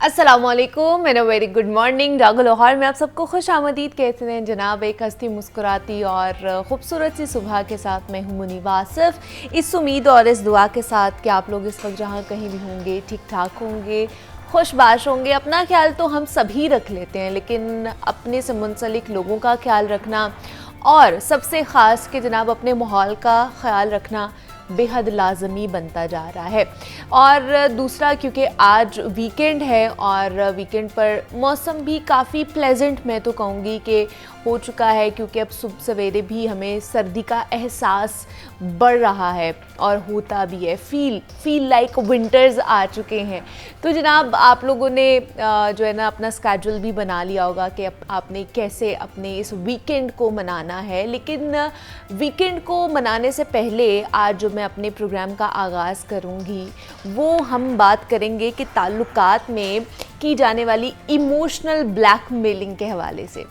अस्सलामुअलैकुम मेरा very good morning. रागो Lahore में आप सबको खुश आमदीद कहते हैं जनाब। एक हंसती मुस्कुराती और ख़ूबसूरत सी सुबह के साथ मैं हूँ मुनीब आसिफ, इस उम्मीद और इस दुआ के साथ कि आप लोग इस वक्त जहाँ कहीं भी होंगे ठीक ठाक होंगे, खुशबाश होंगे। अपना ख्याल तो हम सभी रख लेते हैं, लेकिन अपने से मुंसलिक लोगों का ख्याल रखना और सबसे ख़ास कि जनाब अपने माहौल का ख्याल रखना बेहद लाजमी बनता जा रहा है। और दूसरा, क्योंकि आज वीकेंड है और वीकेंड पर मौसम भी काफ़ी प्लेजेंट मैं तो कहूँगी कि हो चुका है, क्योंकि अब सुबह सवेरे भी हमें सर्दी का एहसास बढ़ रहा है और होता भी है। फील लाइक विंटर्स आ चुके हैं। तो जनाब आप लोगों ने जो है ना अपना स्केड्यूल भी बना लिया होगा कि आपने कैसे अपने इस वीकेंड को मनाना है। लेकिन वीकेंड को मनाने से पहले आज जो मैं अपने प्रोग्राम का आगाज़ करूँगी वो हम बात करेंगे कि ताल्लुकात में की जाने वाली इमोशनल ब्लैकमेलिंग के हवाले से,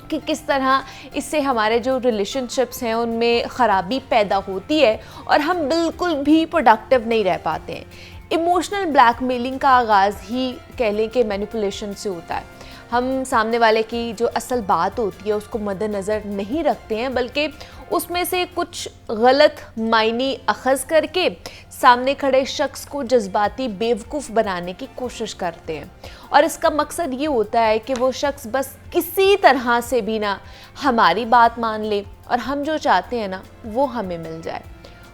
कि किस तरह इससे हमारे जो रिलेशनशिप्स हैं उनमें ख़राबी पैदा होती है और हम बिल्कुल भी प्रोडक्टिव नहीं रह पाते हैं। इमोशनल ब्लैकमेलिंग का आगाज़ ही कह लें कि मैनिपुलेशन से होता है। हम सामने वाले की जो असल बात होती है उसको मद्देनज़र नहीं रखते हैं, बल्कि उसमें से कुछ गलत मायने अखज़ करके सामने खड़े शख्स को जज्बाती बेवकूफ़ बनाने की कोशिश करते हैं। और इसका मकसद ये होता है कि वो शख्स बस किसी तरह से भी ना हमारी बात मान ले और हम जो चाहते हैं ना वो हमें मिल जाए।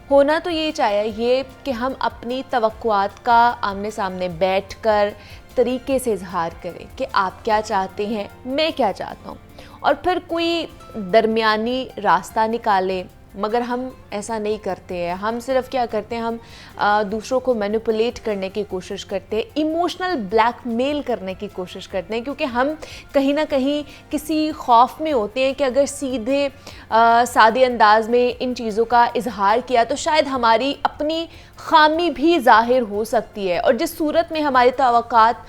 होना तो ये चाहिए कि हम अपनी तवक्कुआत का आमने सामने बैठकर तरीके से इजहार करें कि आप क्या चाहते हैं, मैं क्या चाहता हूँ, और फिर कोई दरमियानी रास्ता निकालें। मगर हम ऐसा नहीं करते हैं। हम सिर्फ क्या करते हैं, हम दूसरों को मैनिपुलेट करने की कोशिश करते हैं, इमोशनल ब्लैकमेल करने की कोशिश करते हैं, क्योंकि हम कहीं ना कहीं किसी खौफ में होते हैं कि अगर सीधे सादे अंदाज में इन चीज़ों का इजहार किया तो शायद हमारी अपनी खामी भी ज़ाहिर हो सकती है और जिस सूरत में हमारी तवक्कात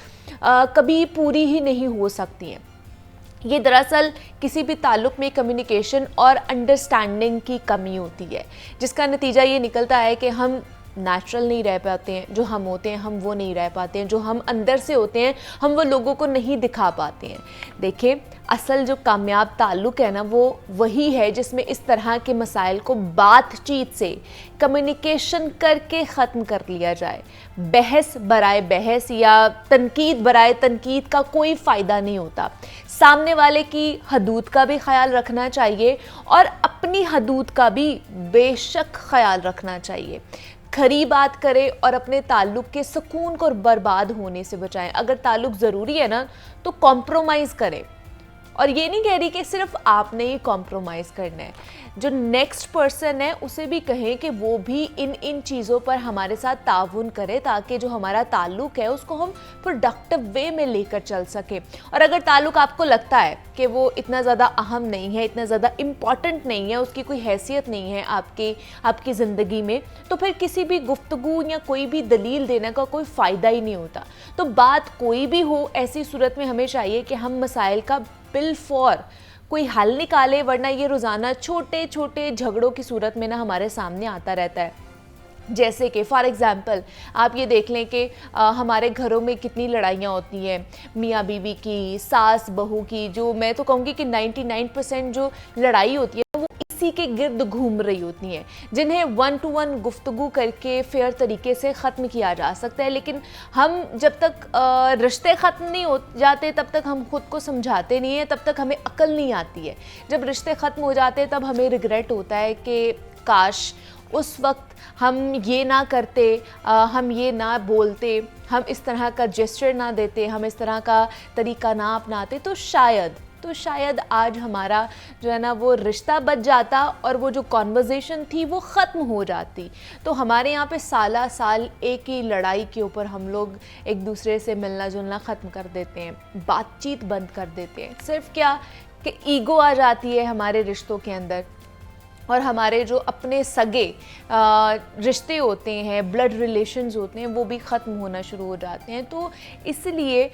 कभी पूरी ही नहीं हो सकती हैं। ये दरअसल किसी भी ताल्लुक़ में कम्युनिकेशन और अंडरस्टैंडिंग की कमी होती है, जिसका नतीजा ये निकलता है कि हम नेचुरल नहीं रह पाते हैं। जो हम होते हैं हम वो नहीं रह पाते हैं, जो हम अंदर से होते हैं हम वो लोगों को नहीं दिखा पाते हैं। देखिए, असल जो कामयाब ताल्लुक़ है ना वो वही है जिसमें इस तरह के मसाइल को बातचीत से, कम्युनिकेशन करके ख़त्म कर लिया जाए। बहस बराए बहस या तनकीद बराए तनकीद का कोई फ़ायदा नहीं होता। सामने वाले की हदूद का भी ख्याल रखना चाहिए और अपनी हदूद का भी बेशक ख्याल रखना चाहिए। खरी बात करें और अपने ताल्लुक़ के सुकून को बर्बाद होने से बचाएं। अगर ताल्लुक़ ज़रूरी है ना तो कॉम्प्रोमाइज़ करें। और ये नहीं कह रही कि सिर्फ आपने ही कॉम्प्रोमाइज़ करना है, जो नेक्स्ट पर्सन है उसे भी कहें कि वो भी इन चीज़ों पर हमारे साथ ताउन करे, ताकि जो हमारा ताल्लुक़ है उसको हम प्रोडक्टिव वे में लेकर चल सकें। और अगर ताल्लुक़ आपको लगता है कि वो इतना ज़्यादा अहम नहीं है, इतना ज़्यादा इम्पॉर्टेंट नहीं है, उसकी कोई हैसियत नहीं है आपकी ज़िंदगी में, तो फिर किसी भी गुफ्तगू या कोई भी दलील देने का कोई फ़ायदा ही नहीं होता। तो बात कोई भी हो, ऐसी सूरत में हमें चाहिए कि हम मसाइल का बिल फॉर कोई हल निकाले, वरना ये रोज़ाना छोटे छोटे झगड़ों की सूरत में ना हमारे सामने आता रहता है। जैसे कि फॉर एग्ज़ाम्पल आप ये देख लें कि हमारे घरों में कितनी लड़ाइयाँ होती हैं, मियाँ बीवी की, सास बहू की। जो मैं तो कहूँगी कि 99% जो लड़ाई होती है वो इसी के गिर्द घूम रही होती हैं, जिन्हें 1-to-1 गुफ्तगू करके फेयर तरीके से ख़त्म किया जा सकता है। लेकिन हम जब तक रिश्ते ख़त्म नहीं हो जाते तब तक हम ख़ुद को समझाते नहीं हैं, तब तक हमें अक्ल नहीं आती है। जब रिश्ते ख़त्म हो जाते हैं तब हमें रिग्रेट होता है कि काश उस वक्त हम ये ना करते, हम ये ना बोलते, हम इस तरह का जेस्चर ना देते, हम इस तरह का तरीका ना अपनाते, तो शायद आज हमारा जो है ना वो रिश्ता बच जाता और वो जो कॉन्वर्जेसन थी वो ख़त्म हो जाती। तो हमारे यहाँ पे साला साल एक ही लड़ाई के ऊपर हम लोग एक दूसरे से मिलना जुलना ख़त्म कर देते हैं, बातचीत बंद कर देते हैं। सिर्फ क्या कि ईगो आ जाती है हमारे रिश्तों के अंदर, और हमारे जो अपने सगे रिश्ते होते हैं, ब्लड रिलेशंस होते हैं, वो भी ख़त्म होना शुरू हो जाते हैं। तो इसलिए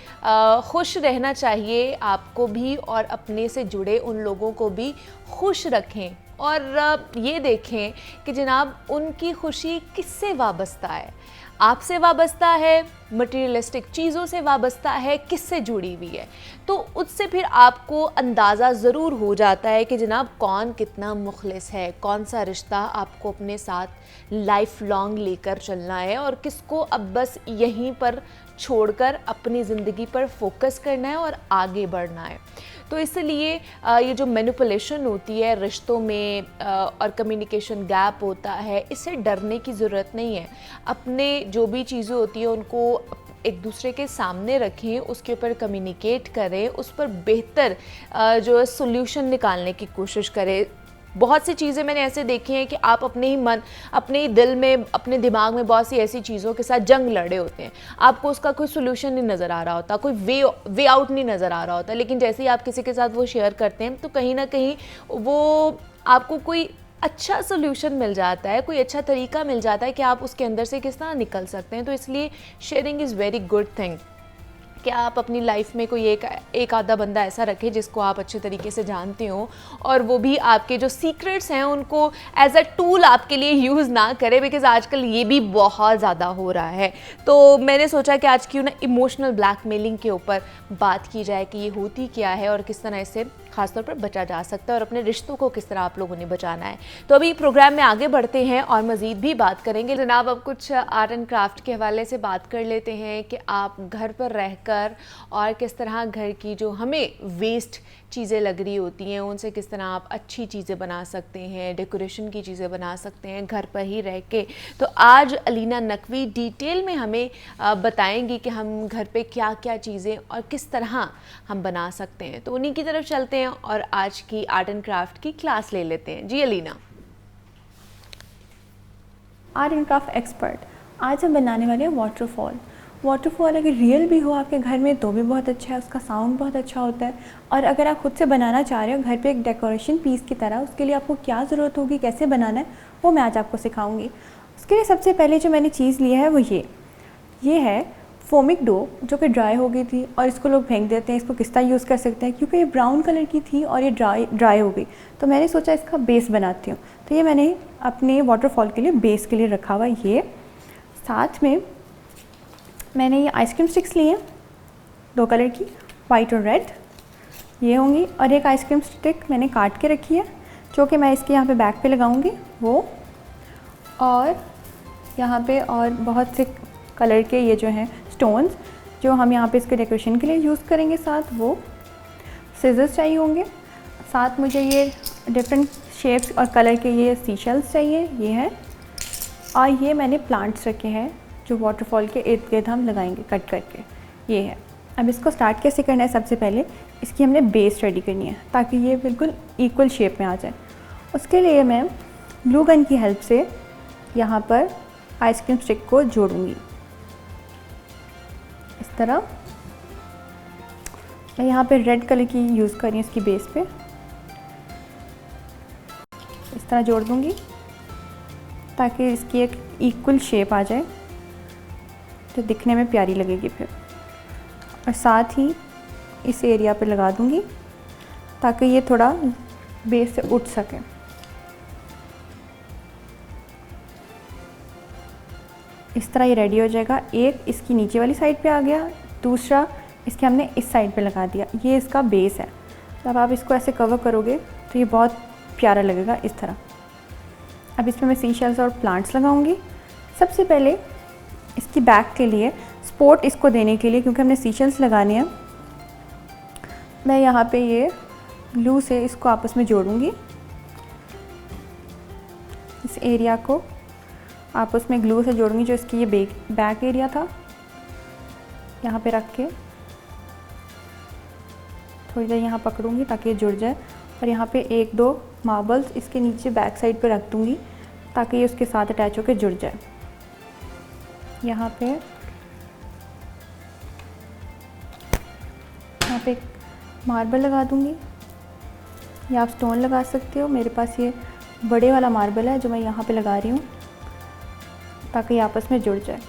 खुश रहना चाहिए आपको भी और अपने से जुड़े उन लोगों को भी खुश रखें और ये देखें कि जनाब उनकी खुशी किससे वाबस्ता है, आपसे वाबस्ता है, मटेरियलिस्टिक चीज़ों से वाबस्ता है, किससे जुड़ी हुई है। तो उससे फिर आपको अंदाज़ा ज़रूर हो जाता है कि जनाब कौन कितना मुखलिस है, कौन सा रिश्ता आपको अपने साथ लाइफ लॉन्ग लेकर चलना है और किसको अब बस यहीं पर छोड़कर अपनी ज़िंदगी पर फोकस करना है और आगे बढ़ना है। तो इसलिए ये जो मैनिपुलेशन होती है रिश्तों में और कम्युनिकेशन गैप होता है, इससे डरने की ज़रूरत नहीं है। अपने जो भी चीज़ें होती हैं उनको एक दूसरे के सामने रखें, उसके ऊपर कम्युनिकेट करें, उस पर बेहतर जो है सोल्यूशन निकालने की कोशिश करें। बहुत सी चीज़ें मैंने ऐसे देखी हैं कि आप अपने ही मन, अपने ही दिल में, अपने दिमाग में बहुत सी ऐसी चीज़ों के साथ जंग लड़े होते हैं, आपको उसका कोई सोल्यूशन नहीं नज़र आ रहा होता, कोई वे आउट नहीं नज़र आ रहा होता, लेकिन जैसे ही आप किसी के साथ वो शेयर करते हैं तो कहीं ना कहीं वो आपको कोई अच्छा सोल्यूशन मिल जाता है, कोई अच्छा तरीका मिल जाता है कि आप उसके अंदर से किस तरह निकल सकते हैं। तो इसलिए sharing is very good thing कि आप अपनी लाइफ में कोई एक आधा बंदा ऐसा रखें जिसको आप अच्छे तरीके से जानते हो और वो भी आपके जो सीक्रेट्स हैं उनको एज अ टूल आपके लिए यूज़ ना करे, बिकॉज़ आजकल ये भी बहुत ज़्यादा हो रहा है। तो मैंने सोचा कि आज क्यों ना इमोशनल ब्लैकमेलिंग के ऊपर बात की जाए कि ये होती क्या है और किस तरह इससे खासतौर पर बचा जा सकता है और अपने रिश्तों को किस तरह आप लोगों ने बचाना है। तो अभी प्रोग्राम में आगे बढ़ते हैं और मज़ीद भी बात करेंगे। जनाब अब कुछ आर्ट एंड क्राफ्ट के हवाले से बात कर लेते हैं कि आप घर पर रहकर और किस तरह घर की जो हमें वेस्ट चीज़ें लग रही होती हैं उनसे किस तरह आप अच्छी चीज़ें बना सकते हैं, डेकोरेशन की चीज़ें बना सकते हैं घर पर ही रह के। तो आज अलीना नकवी डिटेल में हमें बताएंगी कि हम घर पे क्या क्या चीज़ें और किस तरह हम बना सकते हैं। तो उन्हीं की तरफ चलते हैं और आज की आर्ट एंड क्राफ्ट की क्लास ले लेते हैं। जी Alina. Art and craft expert, आज हम बनाने वाले हैं वाटरफॉल। वाटरफॉल अगर रियल भी हो आपके घर में तो भी बहुत अच्छा है, उसका साउंड बहुत अच्छा होता है। और अगर आप खुद से बनाना चाह रहे हो घर पे एक डेकोरेशन पीस की तरह, उसके लिए आपको क्या ज़रूरत होगी, कैसे बनाना है, वो मैं आज आपको सिखाऊंगी। उसके लिए सबसे पहले जो मैंने चीज़ लिया है वो ये है फोमिक डो, जो कि ड्राई हो गई थी और इसको लोग फेंक देते हैं। इसको किस तरह यूज़ कर सकते हैं, क्योंकि ये ब्राउन कलर की थी और ये ड्राई हो गई, तो मैंने सोचा इसका बेस बनाती हूँ। तो ये मैंने अपने वाटरफॉल के लिए बेस के लिए रखा हुआ। ये साथ में मैंने ये आइसक्रीम स्टिक्स लिए हैं 2 कलर की, वाइट और रेड ये होंगी। और एक आइसक्रीम स्टिक मैंने काट के रखी है जो कि मैं इसके यहाँ पे बैक पे लगाऊंगी वो। और यहाँ पे और बहुत से कलर के ये जो हैं स्टोन्स जो हम यहाँ पे इसके डेकोरेशन के लिए यूज़ करेंगे। साथ वो सिजर्स चाहिए होंगे। साथ मुझे ये डिफरेंट शेप्स और कलर के ये सीशेल्स चाहिए, ये है। और ये मैंने प्लांट्स रखे हैं जो वाटरफॉल के इर्द गिर्द हम लगाएंगे कट करके, ये है। अब इसको स्टार्ट कैसे करना है, सबसे पहले इसकी हमने बेस रेडी करनी है ताकि ये बिल्कुल इक्वल शेप में आ जाए। उसके लिए मैं ग्लू गन की हेल्प से यहाँ पर आइसक्रीम स्टिक को जोड़ूंगी इस तरह। मैं यहाँ पे रेड कलर की यूज़ कर रही हूँ इसकी बेस पे, इस तरह जोड़ दूँगी ताकि इसकी एक इक्वल शेप आ जाए जो दिखने में प्यारी लगेगी फिर। और साथ ही इस एरिया पे लगा दूँगी ताकि ये थोड़ा बेस से उठ सके। इस तरह ये रेडी हो जाएगा। एक इसकी नीचे वाली साइड पे आ गया, दूसरा इसके हमने इस साइड पे लगा दिया। ये इसका बेस है। जब आप इसको ऐसे कवर करोगे तो ये बहुत प्यारा लगेगा इस तरह। अब इसमें मैं सीशेल्स और प्लांट्स लगाऊंगी। सबसे पहले इसकी बैक के लिए सपोर्ट इसको देने के लिए, क्योंकि हमने सीशेल्स लगाने हैं, मैं यहाँ पे ये ग्लू से इसको आपस में जोड़ूंगी। इस एरिया को आपस में ग्लू से जोड़ूंगी जो इसकी ये बैक एरिया था। यहाँ पे रख के थोड़ी देर यहाँ पकड़ूंगी ताकि ये जुड़ जाए। और यहाँ पे 1-2 मार्बल्स इसके नीचे बैक साइड पे रख दूँगी ताकि ये उसके साथ अटैच होकर जुड़ जाए। यहाँ पे एक मार्बल लगा दूँगी, या आप स्टोन लगा सकते हो। मेरे पास ये बड़े वाला मार्बल है जो मैं यहाँ पे लगा रही हूँ ताकि ये आपस में जुड़ जाए।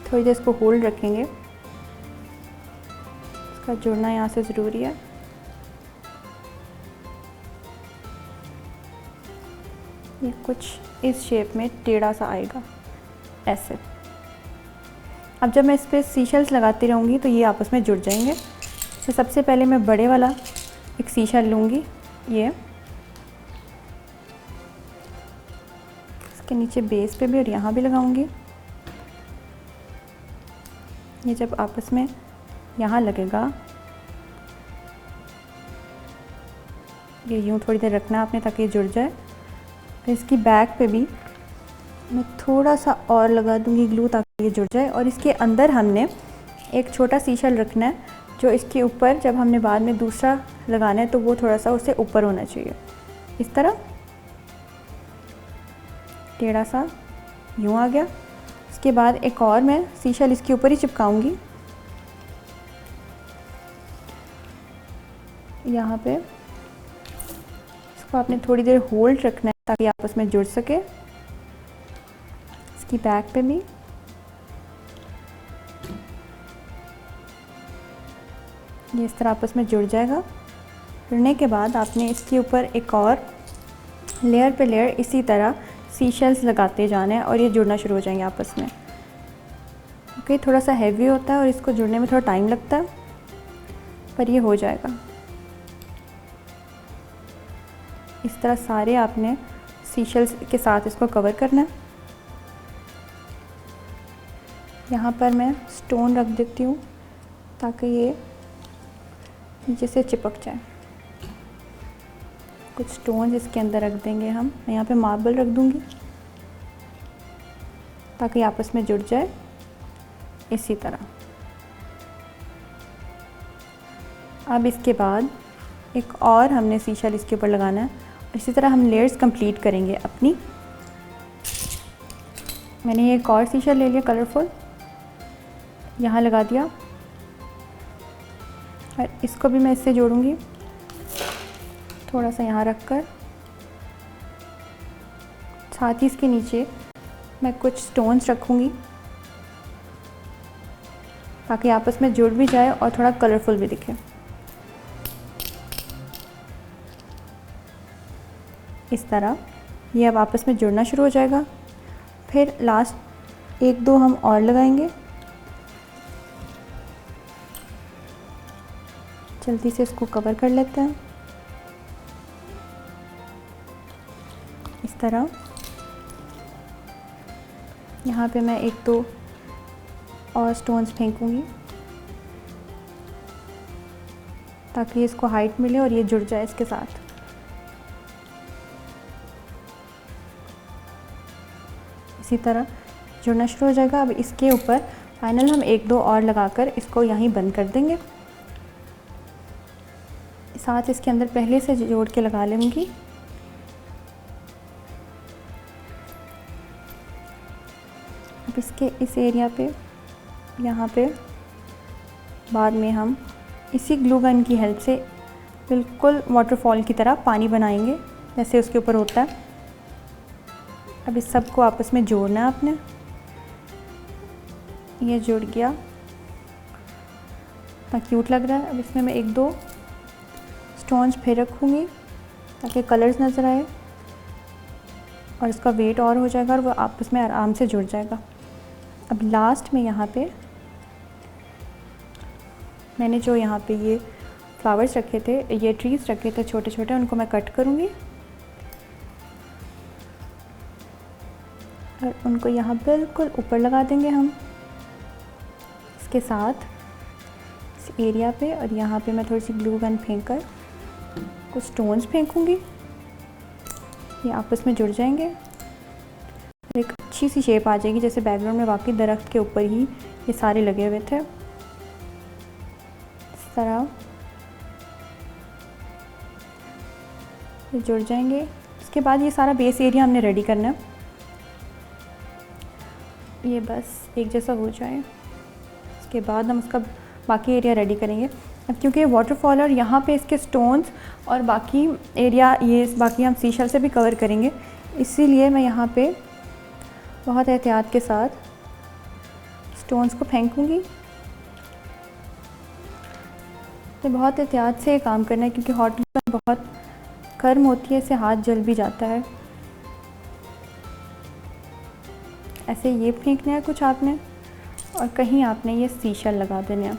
थोड़ी देर इसको होल्ड रखेंगे, इसका जुड़ना यहाँ से ज़रूरी है। ये कुछ इस शेप में टेढ़ा सा आएगा ऐसे। अब जब मैं इस पर सीशल्स लगाती रहूँगी तो ये आपस में जुड़ जाएंगे। तो सबसे पहले मैं बड़े वाला एक सीशल लूँगी, ये इसके नीचे बेस पे भी और यहाँ भी लगाऊँगी। ये जब आपस में यहाँ लगेगा, ये यूँ थोड़ी देर रखना है आपने ताकि ये जुड़ जाए। फिर इसकी बैक पे भी मैं थोड़ा सा और लगा दूँगी ग्लू ताकि ये जुड़ जाए। और इसके अंदर हमने एक छोटा सीशल रखना है जो इसके ऊपर, जब हमने बाद में दूसरा लगाना है तो वो थोड़ा सा उससे ऊपर होना चाहिए। इस तरह टेढ़ा सा यूँ आ गया। इसके बाद एक और मैं सीशल इसके ऊपर ही चिपकाऊंगी, यहाँ पे। इसको आपने थोड़ी देर होल्ड रखना है ताकि आपस में जुड़ सके। इसकी बैक पे भी ये इस तरह आपस में जुड़ जाएगा। जुड़ने के बाद आपने इसके ऊपर एक और लेयर पे लेयर इसी तरह सीशल्स लगाते जाना है और ये जुड़ना शुरू हो जाएंगे आपस में। ओके, थोड़ा सा हैवी होता है और इसको जुड़ने में थोड़ा टाइम लगता है, पर ये हो जाएगा। इस तरह सारे आपने सीशल्स के साथ इसको कवर करना है। यहाँ पर मैं स्टोन रख देती हूँ ताकि ये नीचे से चिपक जाए। कुछ स्टोन्स इसके अंदर रख देंगे हम। मैं यहाँ पे मार्बल रख दूँगी ताकि आपस में जुड़ जाए इसी तरह। अब इसके बाद एक और हमने सीशल इसके ऊपर लगाना है। इसी तरह हम लेयर्स कंप्लीट करेंगे अपनी। मैंने एक और सीशल ले लिया कलरफुल, यहाँ लगा दिया और इसको भी मैं इससे जोड़ूंगी थोड़ा सा यहाँ रखकर। साथ ही इसके नीचे मैं कुछ स्टोन्स रखूंगी ताकि आपस में जुड़ भी जाए और थोड़ा कलरफुल भी दिखे। इस तरह ये अब आपस में जुड़ना शुरू हो जाएगा। फिर लास्ट एक दो हम और लगाएंगे। जल्दी से इसको कवर कर लेते हैं इस तरह। यहाँ पे मैं एक दो और स्टोन्स फेंकूंगी ताकि इसको हाइट मिले और ये जुड़ जाए इसके साथ। इसी तरह जुड़ना शुरू हो जाएगा। अब इसके ऊपर फाइनल हम एक दो और लगाकर इसको यहीं बंद कर देंगे। साथ इसके अंदर पहले से जोड़ के लगा लूँगी। अब इसके इस एरिया पे, यहाँ पे बाद में हम इसी ग्लू गन की हेल्प से बिल्कुल वाटरफॉल की तरह पानी बनाएंगे जैसे उसके ऊपर होता है। अब इस सब को आपस में जोड़ना है आपने। ये जुड़ गया, इतना क्यूट लग रहा है। अब इसमें मैं एक दो स्टोन्स फिर रखूँगी ताकि कलर्स नज़र आए और इसका वेट और हो जाएगा और वो आपस में आराम से जुड़ जाएगा। अब लास्ट में यहाँ पे मैंने जो यहाँ पे ये फ्लावर्स रखे थे, ये ट्रीज़ रखे थे छोटे छोटे, उनको मैं कट करूँगी और उनको यहाँ बिल्कुल ऊपर लगा देंगे हम इसके साथ इस एरिया पे। और यहाँ पे मैं थोड़ी सी ग्लू गन फेंक कर कुछ स्टोन्स फेंकूँगी, ये आपस में जुड़ जाएंगे। एक अच्छी सी शेप आ जाएगी जैसे बैकग्राउंड में वाकई दरख्त के ऊपर ही ये सारे लगे हुए थे। इस तरह ये जुड़ जाएंगे। इसके बाद ये सारा बेस एरिया हमने रेडी करना है, ये बस एक जैसा हो जाए। इसके बाद हम उसका बाकी एरिया रेडी करेंगे। अब क्योंकि ये वाटरफॉल और यहाँ पे इसके स्टोन्स और बाकी एरिया ये बाकी हम सीशल से भी कवर करेंगे, इसीलिए मैं यहाँ पे बहुत एहतियात के साथ स्टोन्स को फेंकूँगी। तो बहुत एहतियात से काम करना है क्योंकि हॉट गन बहुत गर्म होती है, इससे हाथ जल भी जाता है। ऐसे ये फेंकना है कुछ आपने, और कहीं आपने ये सीशल लगा देने हैं।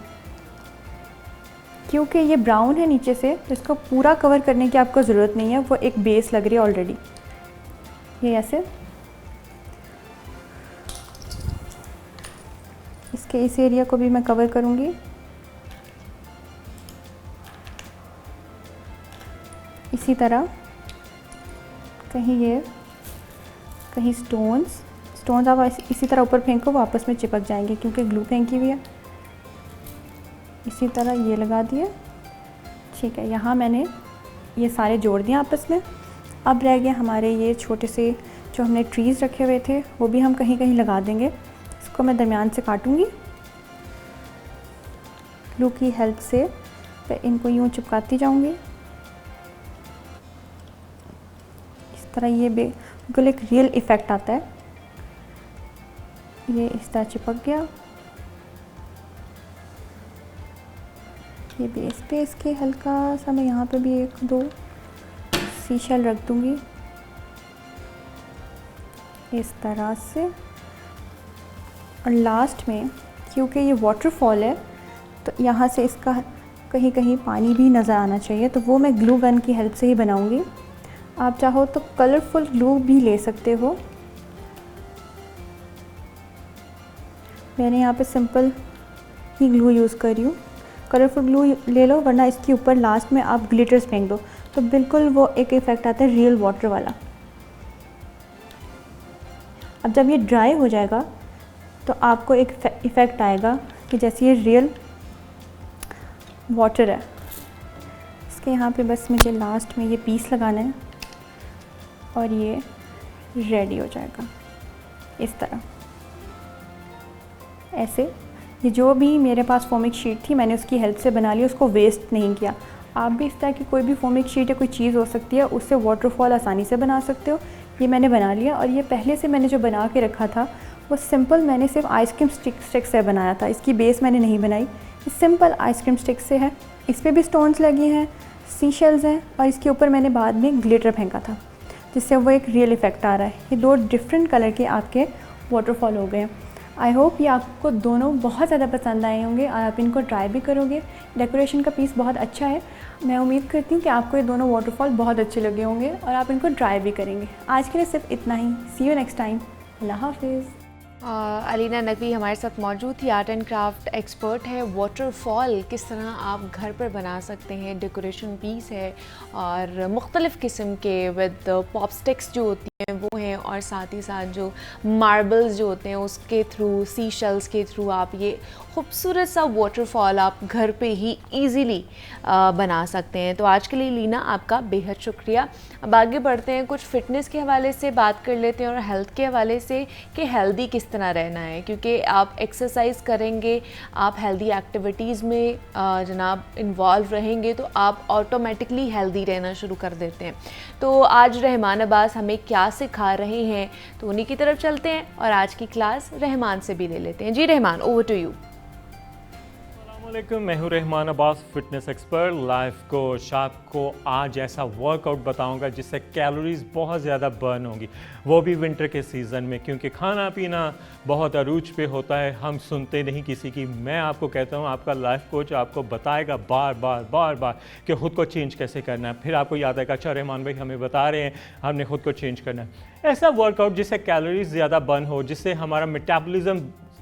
क्योंकि ये ब्राउन है नीचे से, तो इसको पूरा कवर करने की आपको ज़रूरत नहीं है, वो एक बेस लग रही है ऑलरेडी। ये ऐसे इसके इस एरिया को भी मैं कवर करूँगी। इसी तरह कहीं ये, कहीं स्टोन्स आप इसी तरह ऊपर फेंको, वो आपस में चिपक जाएंगे क्योंकि ग्लू फेंकी हुई है। इसी तरह ये लगा दिए। ठीक है, यहाँ मैंने ये सारे जोड़ दिए आपस में। अब रह गए हमारे ये छोटे से जो हमने ट्रीज़ रखे हुए थे, वो भी हम कहीं कहीं लगा देंगे। इसको मैं दरमियान से काटूँगी ग्लू की हेल्प से, मैं इनको यूँ चिपकाती जाऊँगी। इस तरह ये बिल्कुल एक रियल इफ़ेक्ट आता है। ये इस तरह चिपक गया। ये बेस पे इसके हल्का सा मैं यहाँ पे भी 1-2 सीशल रख दूँगी इस तरह से। और लास्ट में क्योंकि ये वाटरफॉल है, तो यहाँ से इसका कहीं कहीं पानी भी नज़र आना चाहिए, तो वो मैं ग्लू गन की हेल्प से ही बनाऊँगी। आप चाहो तो कलरफुल ग्लू भी ले सकते हो। मैंने यहाँ पे सिंपल ही ग्लू यूज़ कर रही हूँ। कलरफुल ग्लू ले लो, वरना इसके ऊपर लास्ट में आप ग्लिटर्स फेंक दो, तो बिल्कुल वो एक इफ़ेक्ट आता है रियल वाटर वाला। अब जब ये ड्राई हो जाएगा तो आपको एक इफ़ेक्ट आएगा कि जैसे ये रियल वाटर है। इसके यहाँ पे बस मुझे लास्ट में ये पीस लगाना है और ये रेडी हो जाएगा इस तरह। ऐसे ये जो भी मेरे पास फोमिक शीट थी, मैंने उसकी हेल्प से बना लिया, उसको वेस्ट नहीं किया। आप भी इस तरह की कोई भी फोमिक शीट या कोई चीज़ हो सकती है, उससे वाटरफॉल आसानी से बना सकते हो। ये मैंने बना लिया, और ये पहले से मैंने जो बना के रखा था वो सिंपल मैंने सिर्फ आइसक्रीम स्टिक से बनाया था। इसकी बेस मैंने नहीं बनाई, ये सिंपल आइसक्रीम स्टिक से है। इस पर भी स्टोन्स लगी हैं, सीशेल्स हैं, और इसके ऊपर मैंने बाद में ग्लिटर फेंका था, जिससे वो एक रियल इफ़ेक्ट आ रहा है। ये 2 डिफरेंट कलर के आपके वाटरफॉल हो गए। आई होप ये आपको दोनों बहुत ज़्यादा पसंद आए होंगे और आप इनको ट्राई भी करोगे। डेकोरेशन का पीस बहुत अच्छा है। मैं उम्मीद करती हूँ कि आपको ये दोनों वाटरफॉल बहुत अच्छे लगे होंगे और आप इनको ट्राई भी करेंगे। आज के लिए सिर्फ इतना ही। सी यू नेक्स्ट टाइम। अल्लाह हाफिज़। अलीना नकवी हमारे साथ मौजूद थी, आर्ट एंड क्राफ्ट एक्सपर्ट है। वाटरफॉल किस तरह आप घर पर बना सकते हैं, डेकोरेशन पीस है, और मुख्तलिफ़ किस्म के विद पॉप स्टिक्स जो होती हैं वो हैं, और साथ ही साथ जो मार्बल्स जो होते हैं उसके थ्रू, सी शेल्स के थ्रू आप ये खूबसूरत सा वाटरफॉल आप घर पे ही ईज़िली बना सकते हैं। तो आज के लिए लीना आपका बेहद शुक्रिया। अब आगे बढ़ते हैं, कुछ फ़िटनेस के हवाले से बात कर लेते हैं और हेल्थ के हवाले से कि हेल्दी किस तरह रहना है, क्योंकि आप एक्सरसाइज करेंगे, आप हेल्दी एक्टिविटीज़ में जनाब इन्वॉल्व रहेंगे तो आप ऑटोमेटिकली हेल्दी रहना शुरू कर देते हैं। तो आज रहमान अब्बास हमें क्या सिखा रहे हैं, तो उन्हीं की तरफ चलते हैं और आज की क्लास रहमान से भी ले लेते हैं। जी रहमान, ओवर टू यू। अस्सलामुअलैकुम, मैं हूँ Rahman Abbas, fitness expert, life coach. आपको आज ऐसा वर्कआउट बताऊंगा जिससे कैलोरीज बहुत ज़्यादा बर्न होंगी, वो भी विंटर के सीज़न में, क्योंकि खाना पीना बहुत अरूज पे होता है, हम सुनते नहीं किसी की। मैं आपको कहता हूँ, आपका लाइफ कोच आपको बताएगा बार बार कि ख़ुद को चेंज कैसे करना है। फिर आपको याद आएगा, अच्छा रहमान भाई हमें बता रहे हैं, हमने ख़ुद को चेंज करना है। ऐसा वर्कआउट जिससे कैलोरीज ज़्यादा बर्न हो, जिससे हमारा मेटाबॉलिज्म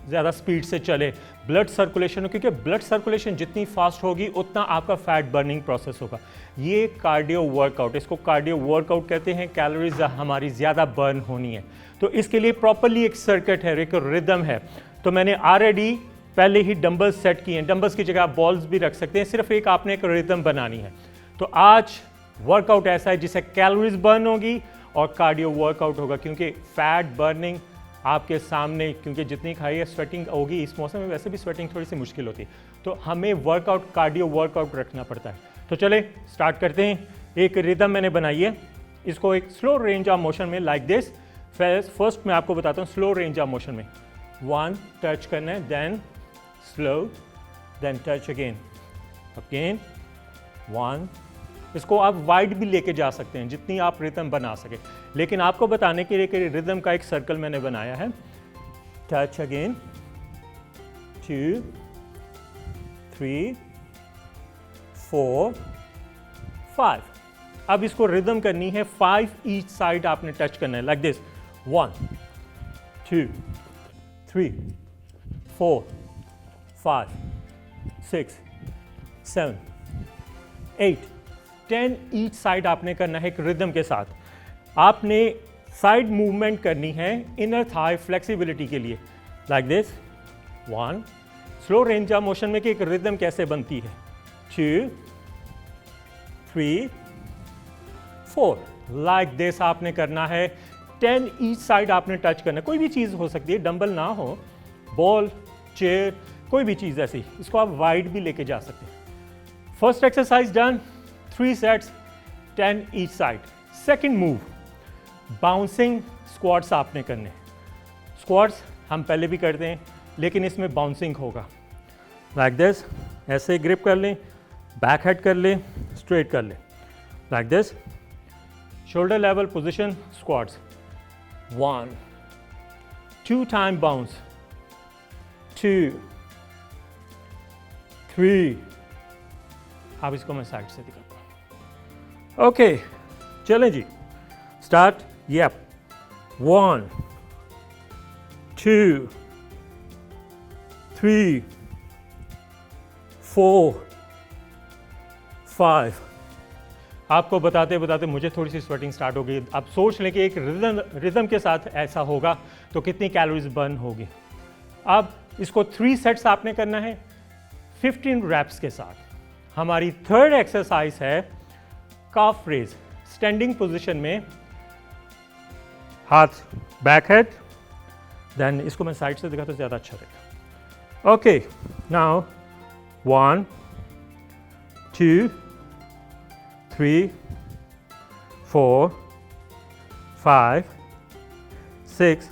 ज़्यादा स्पीड से चले, ब्लड सर्कुलेशन हो, क्योंकि ब्लड सर्कुलेशन जितनी फास्ट होगी उतना आपका फैट बर्निंग प्रोसेस होगा। ये कार्डियो वर्कआउट, इसको कार्डियो वर्कआउट कहते हैं। कैलोरीज हमारी ज़्यादा बर्न होनी है, तो इसके लिए प्रॉपरली एक सर्किट है, एक रिदम है। तो मैंने ऑलरेडी पहले ही डंबल्स सेट किए हैं। डंबल्स की जगह आप बॉल्स भी रख सकते हैं, सिर्फ एक आपने एक रिदम बनानी है। तो आज वर्कआउट ऐसा है जिससे कैलोरीज बर्न होगी और कार्डियो वर्कआउट होगा, क्योंकि फैट बर्निंग आपके सामने, क्योंकि जितनी खाइए स्वेटिंग होगी। इस मौसम में वैसे भी स्वेटिंग थोड़ी सी मुश्किल होती है, तो हमें वर्कआउट कार्डियो वर्कआउट रखना पड़ता है। तो चले स्टार्ट करते हैं। एक रिदम मैंने बनाई है, इसको एक स्लो रेंज ऑफ मोशन में लाइक दिस। फर्स्ट मैं आपको बताता हूँ स्लो रेंज ऑफ मोशन में 1 टच करना है, then slow, then touch again 1। इसको आप वाइड भी लेके जा सकते हैं जितनी आप रिदम बना सके, लेकिन आपको बताने के लिए कि रिदम का एक सर्कल मैंने बनाया है। touch again, 2, 3, 4, 5. अब इसको रिदम करनी है, 5 ईच साइड आपने टच करना है, लाइक दिस, 1, 2, 3, 4, 5, 6, 7, 8, 10 ईच साइड आपने करना है एक रिदम के साथ. आपने साइड मूवमेंट करनी है इनर थाई फ्लेक्सिबिलिटी के लिए, like this, 1. Slow range of motion में कि एक रिदम कैसे बनती है, 2, 3, 4, लाइक दिस आपने करना है. 10 ईच साइड आपने टच करना है. कोई भी चीज़ हो सकती है, डंबल ना हो, बॉल, चेयर, कोई भी चीज़ ऐसी, इसको आप वाइड भी लेके जा सकते हैं. First exercise done, 3 sets, 10 each side. Second move, bouncing squats आपने करने. स्क्वाट्स हम पहले भी करते हैं, लेकिन इसमें बाउंसिंग होगा, लाइक दिस. ऐसे ग्रिप कर लें, बैक हेड कर लें, स्ट्रेट कर लें, like this. Shoulder level position, squats, 1, 2 time bounce, 2, 3. अब इसको मैं साइड से दिखाता हूँ. ओके, चलें जी, स्टार्ट. यप, 1, 2, 3, 4, 5. आपको बताते बताते मुझे थोड़ी सी स्वेटिंग स्टार्ट हो गई. आप सोच लें कि एक रिदम के साथ ऐसा होगा तो कितनी कैलोरीज बर्न होगी. अब इसको 3 सेट्स आपने करना है 15 रैप्स के साथ. हमारी थर्ड एक्सरसाइज है काफ रेज. स्टैंडिंग पोजीशन में हाथ बैक हेड, देन इसको मैं साइड से दिखाता तो ज़्यादा अच्छा रहेगा. Okay, now 1, 2, 3, 4, 5, 6,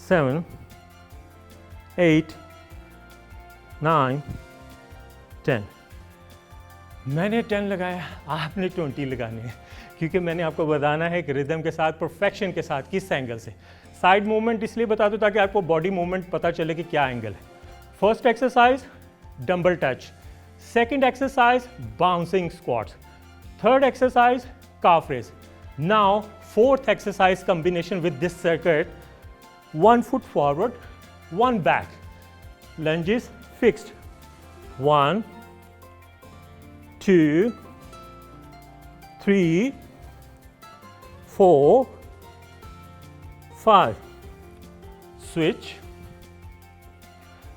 7, 8, 9, 10. मैंने 10 लगाया, आपने 20 लगाने हैं, क्योंकि मैंने आपको बताना है कि रिदम के साथ, परफेक्शन के साथ, किस एंगल से. साइड मूवमेंट इसलिए बता दूं ताकि आपको बॉडी मूवमेंट पता चले कि क्या एंगल है. First exercise dumbbell touch, second exercise bouncing squats, third exercise calf raise. Now fourth exercise combination with this circuit, 1 foot forward, 1 back, lunges fixed, 1, 2, 3, 4, 5. Switch.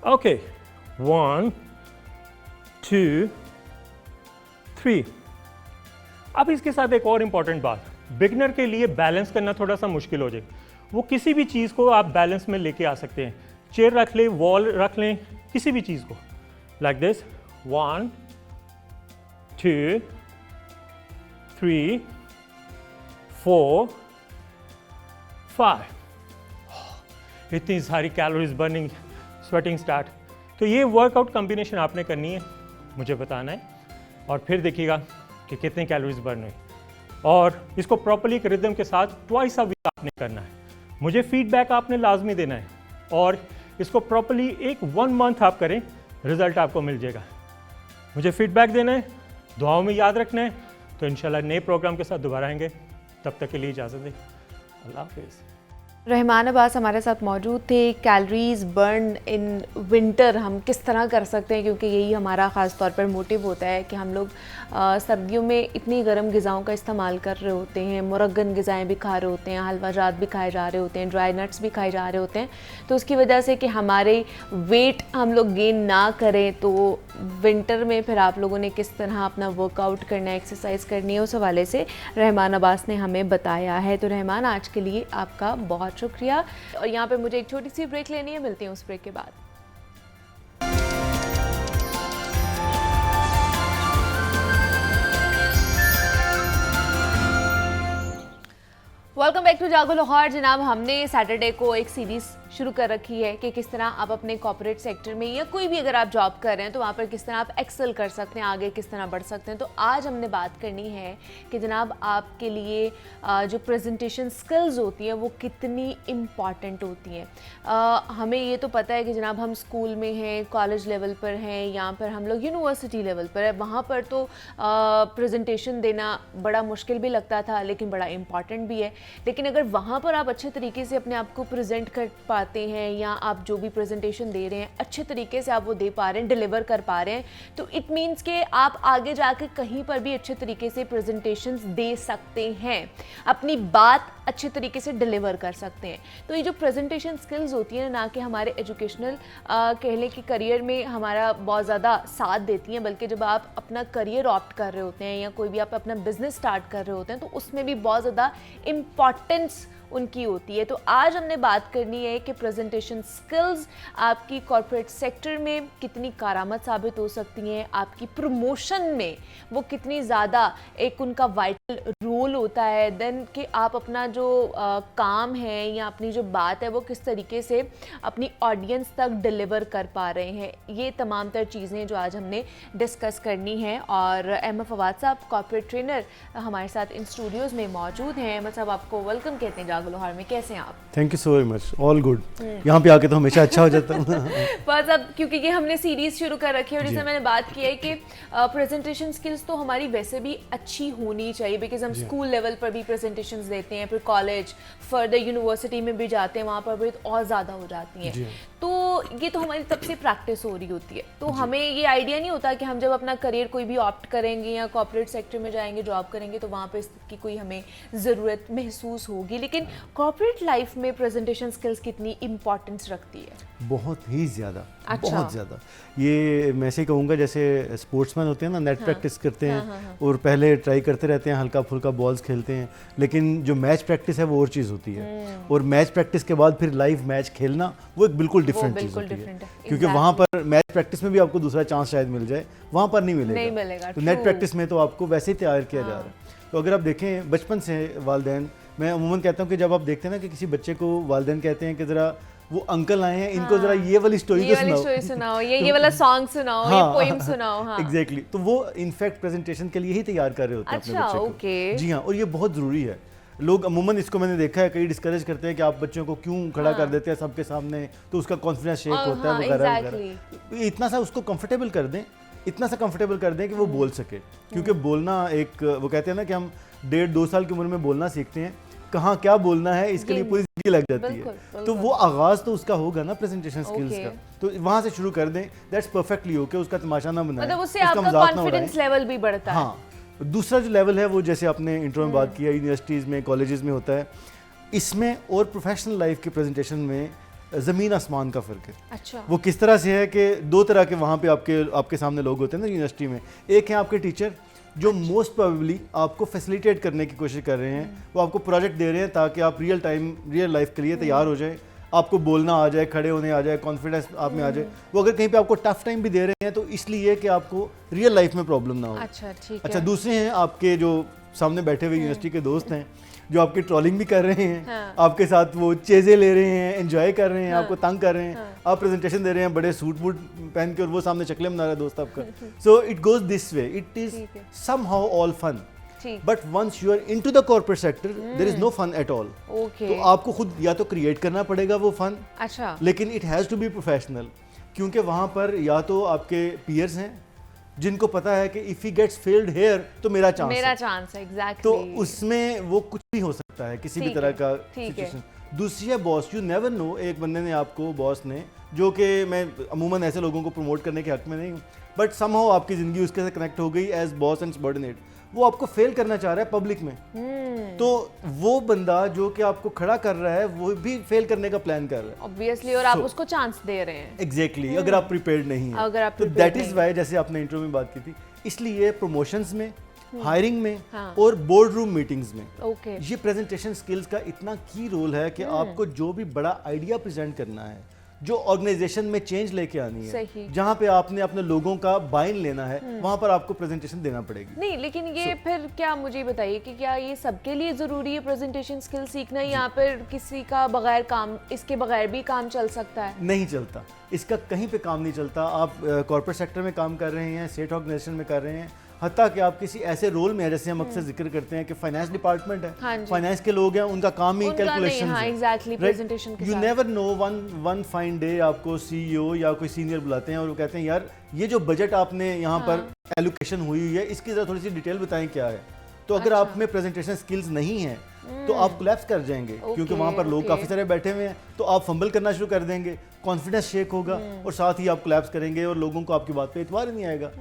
Okay, 1, 2, 3. अब इसके साथ एक और इंपॉर्टेंट बात, बिगनर के लिए बैलेंस करना थोड़ा सा मुश्किल हो जाएगा. वो किसी भी चीज़ को आप बैलेंस में लेके आ सकते हैं. चेयर रख लें, वॉल रख लें, किसी भी चीज़ को, लाइक दिस, 1, 2, 3, 4, 5. इतनी सारी कैलोरीज बर्निंग, स्वेटिंग स्टार्ट. तो ये वर्कआउट कॉम्बिनेशन आपने करनी है, मुझे बताना है, और फिर देखिएगा कि कितनी कैलोरीज बर्न हुई. और इसको प्रॉपर्ली एक रिदम के साथ ट्वाइस अ वीक आपने करना है. मुझे फीडबैक आपने लाजमी देना है, और इसको प्रॉपर्ली एक 1 month आप करें, रिजल्ट आपको मिल जाएगा. मुझे फीडबैक देना है, दुआओं में याद रखना है. तो इंशाल्लाह नए प्रोग्राम के साथ दोबारा आएंगे. तब तक के लिए इजाज़त दें. अल्लाह हाफिज़. रहमान अब्बास हमारे साथ मौजूद थे. कैलोरीज बर्न इन विंटर हम किस तरह कर सकते हैं, क्योंकि यही हमारा ख़ास तौर पर मोटिव होता है कि हम लोग सर्दियों में इतनी गर्म ग़िज़ाओं का इस्तेमाल कर रहे होते हैं, मुरग्गन ग़िज़ाएँ भी खा रहे होते हैं, हलवाजात भी खाए जा रहे होते हैं, ड्राई नट्स भी खाए जा रहे होते हैं. तो उसकी वजह से कि हमारे वेट हम लोग गेन ना करें, तो विंटर में फिर आप लोगों ने किस तरह अपना वर्कआउट करना है, एक्सरसाइज करनी है, उस हवाले से रहमान अब्बास ने हमें बताया है. तो रहमान, आज के लिए आपका बहुत शुक्रिया. और यहाँ पे मुझे एक छोटी सी ब्रेक लेनी है, मिलती हूँ उस ब्रेक के बाद. वेलकम बैक टू जागो लाहौर. जनाब, हमने सैटरडे को एक सीरीज़ शुरू कर रखी है कि किस तरह आप अपने कॉर्पोरेट सेक्टर में या कोई भी अगर आप जॉब कर रहे हैं तो वहाँ पर किस तरह आप एक्सेल कर सकते हैं, आगे किस तरह बढ़ सकते हैं। तो आज हमने बात करनी है कि जनाब आपके लिए जो प्रेजेंटेशन स्किल्स होती हैं वो कितनी इम्पॉर्टेंट होती हैं। हमें ये तो पता है कि जनाब हम स्कूल में हैं, कॉलेज लेवल पर हैं, यहाँ पर हम लोग यूनिवर्सिटी लेवल पर है, वहाँ पर तो प्रेजेंटेशन देना बड़ा मुश्किल भी लगता था लेकिन बड़ा इम्पॉर्टेंट भी है। लेकिन अगर वहाँ पर आप अच्छे तरीके से अपने आप को प्रेजेंट कर पाते हैं या आप जो भी प्रेजेंटेशन दे रहे हैं अच्छे तरीके से आप वो दे पा रहे हैं, डिलीवर कर पा रहे हैं, तो इट मीन्स कि आप आगे जाके कहीं पर भी अच्छे तरीके से प्रेजेंटेशंस दे सकते हैं, अपनी बात अच्छे तरीके से डिलीवर कर सकते हैं। तो ये जो प्रेजेंटेशन स्किल्स होती हैं ना कि हमारे एजुकेशनल कह लें कि करियर में हमारा बहुत ज़्यादा साथ देती हैं, बल्कि जब आप अपना करियर ऑप्ट कर रहे होते हैं या कोई भी आप अपना बिजनेस स्टार्ट कर रहे होते हैं तो उसमें भी बहुत ज़्यादा इम्पॉर्टेंस उनकी होती है। तो आज हमने बात करनी है कि प्रेजेंटेशन स्किल्स आपकी कॉर्पोरेट सेक्टर में कितनी कारआमद साबित हो सकती हैं, आपकी प्रमोशन में वो कितनी ज़्यादा एक उनका वाइटल रोल होता है, देन कि आप अपना जो काम है या अपनी जो बात है वो किस तरीके से अपनी ऑडियंस तक डिलीवर कर पा रहे हैं। ये तमाम तर चीज़ें जो आज हमने डिस्कस करनी है। और अहमद फवाद साहब कॉर्पोरेट ट्रेनर हमारे साथ इन स्टूडियोज़ में मौजूद हैं। अहमद साहब आपको वेलकम कहते हैं जागो लोहार में, कैसे हैं आप? Thank you so very much, all good. यहाँ पे आके तो हमेशा अच्छा हो जाता है। बस अब क्योंकि ये हमने सीरीज शुरू कर रखी है और जैसे मैंने बात की है कि प्रेजेंटेशन स्किल्स तो हमारी वैसे भी अच्छी होनी चाहिए, बिकॉज हम स्कूल लेवल पर भी प्रेजेंटेशंस देते हैं, फिर कॉलेज फर्दर यूनिवर्सिटी में भी जाते हैं, वहाँ पर भी और ज़्यादा हो जाती हैं। तो ये तो हमारी तब से प्रैक्टिस हो रही होती है, तो हमें ये आइडिया नहीं होता कि हम जब अपना करियर कोई भी ऑप्ट करेंगे या कॉर्पोरेट सेक्टर में जाएंगे, जॉब करेंगे, तो वहाँ पे इसकी कोई हमें ज़रूरत महसूस होगी। लेकिन कॉर्पोरेट लाइफ में प्रेजेंटेशन स्किल्स कितनी इंपॉर्टेंस रखती है? बहुत ही ज़्यादा, अच्छा। बहुत ज़्यादा। ये मैं ऐसे कहूँगा जैसे स्पोर्ट्समैन होते हैं ना, नेट प्रैक्टिस करते हैं और पहले ट्राई करते रहते हैं, हल्का फुल्का बॉल्स खेलते हैं, लेकिन जो मैच प्रैक्टिस है वो और चीज़ होती है। और मैच प्रैक्टिस के बाद फिर लाइव मैच खेलना वो एक बिल्कुल डिफरेंट चीज़ होती है, क्योंकि वहाँ पर मैच प्रैक्टिस में भी आपको दूसरा चांस शायद मिल जाए, वहाँ पर नहीं मिलेगा। तो नेट प्रैक्टिस में तो आपको वैसे ही तैयार किया जा रहा है। तो अगर आप देखें बचपन से वालिदैन, मैं अमूमन कहता हूँ कि जब आप देखते हैं ना कि किसी बच्चे को वालिदैन कहते हैं कि ज़रा वो अंकल आए हैं, इनको जरा ये वाली स्टोरी सुनाओ, ये वाला सॉन्ग सुनाओ, ये पोएम सुनाओ। हाँ, एग्जैक्टली। तो वो इनफैक्ट प्रेजेंटेशन के लिए ही तैयार कर रहे होते हैं अपने बच्चे को। जी हाँ, और ये बहुत ज़रूरी है। लोग अमूमन इसको मैंने देखा है, कई डिस्करेज करते हैं कि आप बच्चों को क्यों खड़ा कर देते हैं सबके सामने, तो उसका कॉन्फिडेंस शेक होता है वगैरह वगैरह। इतना सा उसको कंफर्टेबल कर दें, इतना सा कंफर्टेबल कर दें कि वो बोल सके, क्योंकि बोलना एक, वो कहते हैं ना कि हम 1.5-2 साल की उम्र में बोलना सीखते हैं, कहाँ क्या बोलना है इसके लिए पूरी जिंदगी लग जाती है। तो वो आगाज तो उसका होगा ना प्रेजेंटेशन स्किल्स का, तो वहां से शुरू कर दें, दैट्स परफेक्टली ओके। उसका तमाशा ना बनाएं, मतलब उससे आपका कॉन्फिडेंस लेवल भी बढ़ता है। हाँ, दूसरा जो लेवल है वो जैसे आपने इंट्रो में बात किया, यूनिवर्सिटीज़ में, कॉलेजेस में होता है, इसमें और प्रोफेशनल लाइफ के प्रेजेंटेशन में ज़मीन आसमान का फ़र्क है। अच्छा। वो किस तरह से है कि 2 तरह के वहाँ पे आपके सामने लोग होते हैं ना यूनिवर्सिटी में। एक है आपके टीचर जो मोस्ट प्रोबेबली आपको फैसिलिटेट करने की कोशिश कर रहे हैं, वो आपको प्रोजेक्ट दे रहे हैं ताकि आप रियल लाइफ के लिए तैयार हो जाए, आपको बोलना आ जाए, खड़े होने आ जाए, कॉन्फिडेंस आप में आ जाए। वो अगर कहीं पे आपको टफ टाइम भी दे रहे हैं तो इसलिए कि आपको रियल लाइफ में प्रॉब्लम ना हो। अच्छा, ठीक है। अच्छा, दूसरे हैं आपके जो सामने बैठे हुए यूनिवर्सिटी के दोस्त हैं, जो आपकी ट्रोलिंग भी कर रहे हैं, हाँ। आपके साथ वो चीज़ें ले रहे हैं, एंजॉय कर रहे हैं, आपको तंग कर रहे हैं, आप प्रेजेंटेशन दे रहे हैं बड़े सूट वूट पहन के और वो सामने शक्लें बना रहा है दोस्त आपका। So it goes this way, it is somehow all fun, but once you are into the corporate sector there is no fun at all. तो आपको खुद या तो क्रिएट करना पड़ेगा वो फन, अच्छा, लेकिन it has to be professional, क्योंकि वहाँ पर या तो आपके पीयर्स हैं जिनको पता है कि if he gets failed here तो मेरा चांस है, एग्जैक्टली। तो उसमें वो कुछ भी हो सकता है, किसी भी तरह का सिचुएशन। दूसरी है बॉस, यू नेवर नो, एक बंदे ने आपको, बॉस ने, जो कि मैं अमूमन ऐसे लोगों को प्रमोट करने के हक में नहीं हूँ, बट समहाउ आपकी ज़िंदगी उसके साथ कनेक्ट हो गई एज बॉस एंड सबऑर्डिनेट, वो आपको फेल करना चाह रहा है पब्लिक में। तो वो बंदा जो कि आपको खड़ा कर रहा है वो भी फेल करने का प्लान कर रहा है ऑब्वियसली, और आप उसको चांस दे रहे हैं। एग्जैक्टली, अगर आप प्रिपेयर्ड नहीं है तो दैट इज वाई, जैसे आपने इंटरव्यू में बात की थी, इसलिए प्रमोशंस में, हायरिंग में और बोर्ड रूम मीटिंग्स में ये प्रेजेंटेशन स्किल्स का इतना की रोल है कि आपको जो भी बड़ा आइडिया प्रेजेंट करना है, जो ऑर्गेनाइजेशन में चेंज लेके आनी सही। है, जहाँ पे आपने अपने लोगों का बाइन लेना है, वहाँ पर आपको प्रेजेंटेशन देना पड़ेगी। नहीं, लेकिन ये फिर क्या, मुझे बताइए कि क्या ये सबके लिए ज़रूरी है प्रेजेंटेशन स्किल सीखना, या फिर किसी का बगैर काम, इसके बगैर भी काम चल सकता है? नहीं चलता, इसका कहीं पे काम नहीं चलता। आप कॉर्पोरेट सेक्टर में काम कर रहे हैं, स्टेट ऑर्गेनाइजेशन में कर रहे हैं, हत्ता कि आप किसी ऐसे रोल में है, जैसे हम अक्सर जिक्र करते हैं कि फाइनेंस डिपार्टमेंट है, हाँ जी। फाइनेंस के लोग हैं, उनका काम ही उनका नहीं, कैलकुलेशन हाँ, exactly, presentation के यू साथ। Never know, one fine day आपको सीईओ या कोई सीनियर बुलाते हैं और वो कहते हैं यार ये जो बजट आपने यहाँ पर एलोकेशन हुई है, इसकी जरा थोड़ी सी डिटेल बताएं क्या है। तो अगर आप में प्रेजेंटेशन स्किल्स नहीं है तो आप कोलैप्स कर जाएंगे, क्योंकि वहाँ पर लोग काफ़ी सारे बैठे हुए हैं, तो आप फंबल करना शुरू कर देंगे, कॉन्फिडेंस शेक होगा और साथ ही आप कोलैप्स करेंगे और लोगों को आपकी बात पे एतबार नहीं आएगा।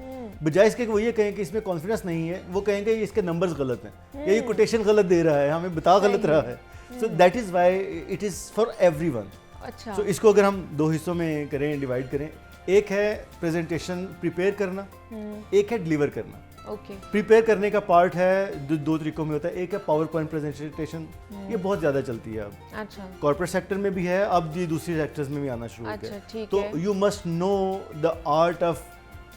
बजाय इसके कि वो ये कहें कि इसमें कॉन्फिडेंस नहीं है, वो कहेंगे ये इसके नंबर्स गलत हैं, या ये कोटेशन गलत दे रहा है, हमें बता गलत रहा है। So that is why it is for everyone. अच्छा। सो इसको अगर हम दो हिस्सों में करें, डिवाइड करें, एक है प्रेजेंटेशन प्रिपेयर करना, एक है डिलीवर करना। ओके। प्रिपेयर करने का पार्ट है दो तरीकों में होता है। एक है पावर पॉइंट प्रेजेंटेशन, ये बहुत ज़्यादा चलती है अब, अच्छा। कॉर्पोरेट सेक्टर में भी है, अब ये दूसरी सेक्टर्स में भी आना शुरू हो अच्छा, गया। ठीक तो है। You must know the art of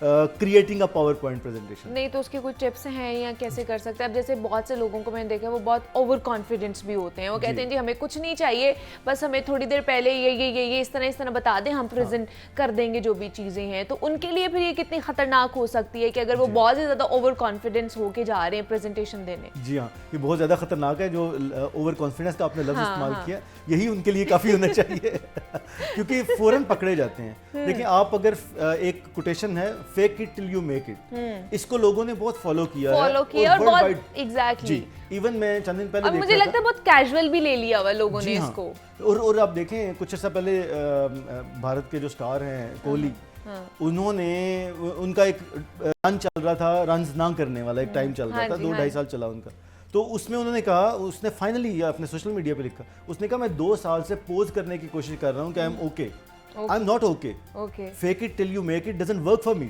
creating a power point presentation. नहीं, तो उसके कुछ टिप्स हैं या कैसे कर सकते हैं? अब जैसे बहुत से लोगों को मैंने देखा है वो बहुत ओवर कॉन्फिडेंस भी होते हैं, वो कहते हैं जी हमें कुछ नहीं चाहिए, बस हमें थोड़ी देर पहले ये इस तरह बता दें, हम प्रेजेंट कर देंगे जो भी चीज़ें हैं। तो उनके लिए फिर ये कितनी खतरनाक हो सकती है कि अगर वो बहुत ही ज़्यादा ओवर कॉन्फिडेंस होके जा रहे हैं प्रेजेंटेशन देने? जी हाँ, ये बहुत ज़्यादा खतरनाक है जो ओवर कॉन्फिडेंस का आपने लफ्ज़ इस्तेमाल किया, यही उनके लिए काफ़ी होना चाहिए क्योंकि फ़ौरन पकड़े जाते हैं। देखिए, आप अगर एक कोटेशन है, fake it till you make it, इसको लोगों ने बहुत फॉलो किया और बहुत एग्जैक्टली। जी, इवन मैं चंद दिन पहले अब मुझे लगता है बहुत कैजुअल भी ले लिया हुआ लोगों ने इसको। और आप देखें कुछ अर्सा पहले भारत के जो स्टार हैं कोहली, उन्होंने उनका एक रन चल रहा था, रन्स ना करने वाला एक टाइम चल रहा था, 2-2.5 साल चला उनका। तो उसमें उन्होंने कहा, उसने फाइनली अपने सोशल मीडिया पे लिखा, उसने कहा मैं 2 साल से पोज करने की कोशिश कर रहा हूँ कि I am okay, I am not okay, fake it till you make it doesn't work for me.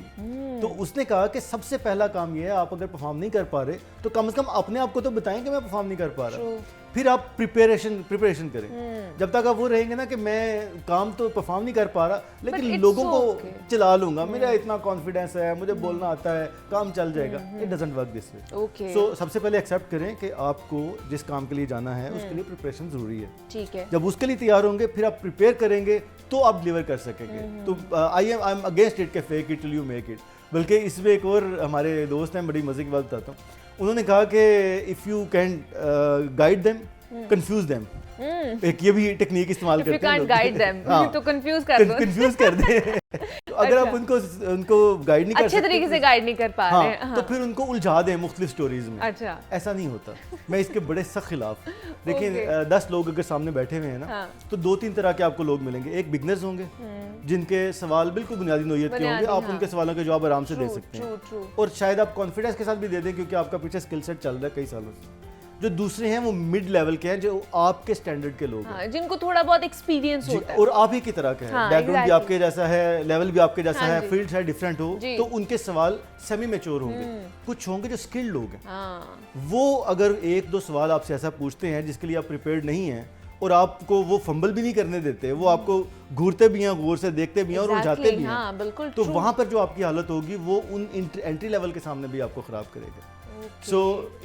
तो उसने कहा कि सबसे पहला काम ये है, आप अगर परफॉर्म नहीं कर पा रहे तो कम से कम अपने आप को तो बताएं कि मैं परफॉर्म नहीं कर पा रहा। फिर आप प्रिपरेशन करें। जब तक आप वो रहेंगे ना कि मैं काम तो परफॉर्म नहीं कर पा रहा लेकिन लोगों को चला लूंगा, मेरा इतना कॉन्फिडेंस है, मुझे बोलना आता है, काम चल जाएगा, it doesn't work this way. So सबसे पहले एक्सेप्ट करें कि आपको जिस काम के लिए जाना है उसके लिए प्रिपरेशन जरूरी है। ठीक है। जब उसके लिए तैयार होंगे फिर आप प्रिपेयर करेंगे तो आप डिलीवर कर सकेंगे। तो आई एम अगेंस्ट इट के fake it till you make it. बल्कि इसमें एक और हमारे दोस्त हैं, बड़ी मजे की बात बताता हूँ, उन्होंने कहा कि if you can guide them confuse them. एक ये भी टेक्निक इस्तेमाल करते हैं, गाइड देम तो कंफ्यूज कर दे। तो अगर आप उनको गाइड नहीं कर अच्छे तरीके से गाइड नहीं कर पा रहे हैं, तो फिर उनको उलझा दें मुख्तलिफ स्टोरीज में। अच्छा, ऐसा नहीं होता, मैं इसके बड़े सख्त खिलाफ। देखिए 10 लोग अगर सामने बैठे हुए हैं ना, तो 2-3 तरह के आपको लोग मिलेंगे। एक बिगनर्स होंगे जिनके सवाल बिल्कुल बुनियादी नोयत के होंगे, आप उनके सवालों के जवाब आराम से दे सकते हैं और शायद आप कॉन्फिडेंस के साथ भी दे दें क्योंकि आपका पीछे स्किल सेट चल रहा है कई सालों से। जो दूसरे हैं वो मिड लेवल के हैं, जो आपके स्टैंडर्ड के लोग हैं, जिनको थोड़ा बहुत एक्सपीरियंस होता है और आप ही की तरह के हैं, बैकग्राउंड भी आपके जैसा है, लेवल भी आपके जैसा है, फील्ड शायद डिफरेंट हो, तो उनके सवाल सेमी मैच्योर होंगे। कुछ होंगे जो स्किल्ड लोग हैं, वो अगर 1-2 सवाल आपसे ऐसा पूछते हैं जिसके लिए आप प्रिपेयर्ड नहीं हैं और आपको वो फंबल भी नहीं करने देते, वो आपको घूरते भी हैं, गौर से देखते भी हैं और उलझाते भी हैं, तो वहाँ पर जो आपकी हालत होगी वो उन एंट्री लेवल के सामने भी आपको ख़राब करेगा। सो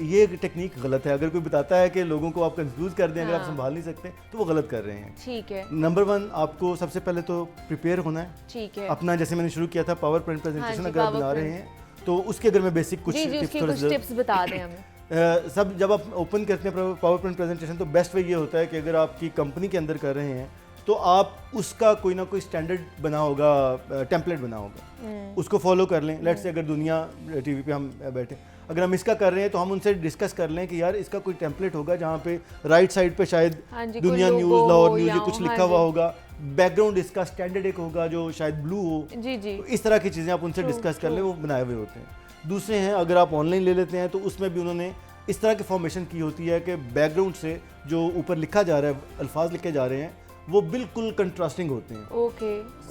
ये टेक्निक गलत है। अगर कोई बताता है कि लोगों को आप कंफ्यूज कर दें, अगर आप संभाल नहीं सकते तो वो गलत कर रहे हैं। ठीक है। नंबर 1 आपको सबसे पहले तो प्रिपेयर होना है। ठीक है। अपना जैसे मैंने शुरू किया था पावर पॉइंट प्रेजेंटेशन अगर आप बना रहे हैं तो उसके अगर मैं बेसिक कुछ टिप्स बता दें हमें। सब जब आप ओपन करते हैं पावर पॉइंट प्रेजेंटेशन तो बेस्ट वे ये होता है कि अगर आपकी कंपनी के अंदर कर रहे हैं तो आप उसका कोई ना कोई स्टैंडर्ड बना होगा, टेम्पलेट बना होगा, उसको फॉलो कर लें। लेट्स से अगर दुनिया टीवी पे हम बैठे, अगर हम इसका कर रहे हैं तो हम उनसे डिस्कस कर लें कि यार इसका कोई टेम्पलेट होगा जहाँ पे राइट साइड पे शायद दुनिया न्यूज़, लाहौर न्यूज़ कुछ लिखा हुआ होगा, बैकग्राउंड इसका स्टैंडर्ड एक होगा जो शायद ब्लू हो। जी जी। तो इस तरह की चीज़ें आप उनसे डिस्कस कर लें, वो बनाए हुए होते हैं। दूसरे हैं अगर आप ऑनलाइन ले लेते हैं तो उसमें भी उन्होंने इस तरह की फॉर्मेशन की होती है कि बैकग्राउंड से जो ऊपर लिखा जा रहा है, अल्फाज लिखे जा रहे हैं, वो बिल्कुल कंट्रास्टिंग होते हैं।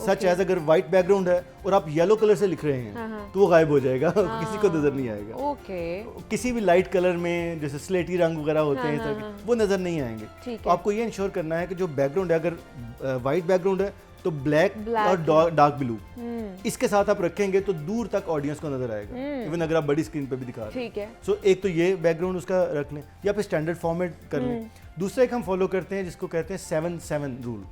सच एज अगर वाइट बैकग्राउंड है और आप येलो कलर से लिख रहे हैं तो वो गायब हो जाएगा, किसी को नजर नहीं आएगा। किसी भी लाइट कलर में जैसे स्लेटी रंग वगैरह होते हैं वो नजर नहीं आएंगे। तो आपको ये इंश्योर करना है कि जो बैकग्राउंड है, अगर वाइट बैकग्राउंड है तो ब्लैक और डार्क ब्लू इसके साथ आप रखेंगे तो दूर तक ऑडियंस को नजर आएगा, इवन अगर आप बड़ी स्क्रीन पे भी दिखा रहे हैं। ठीक है। सो एक तो ये बैकग्राउंड उसका रख लें या फिर स्टैंडर्ड फॉर्मेट कर लें। दूसरा एक हम फॉलो करते हैं जिसको कहते हैं 7-7 रूल।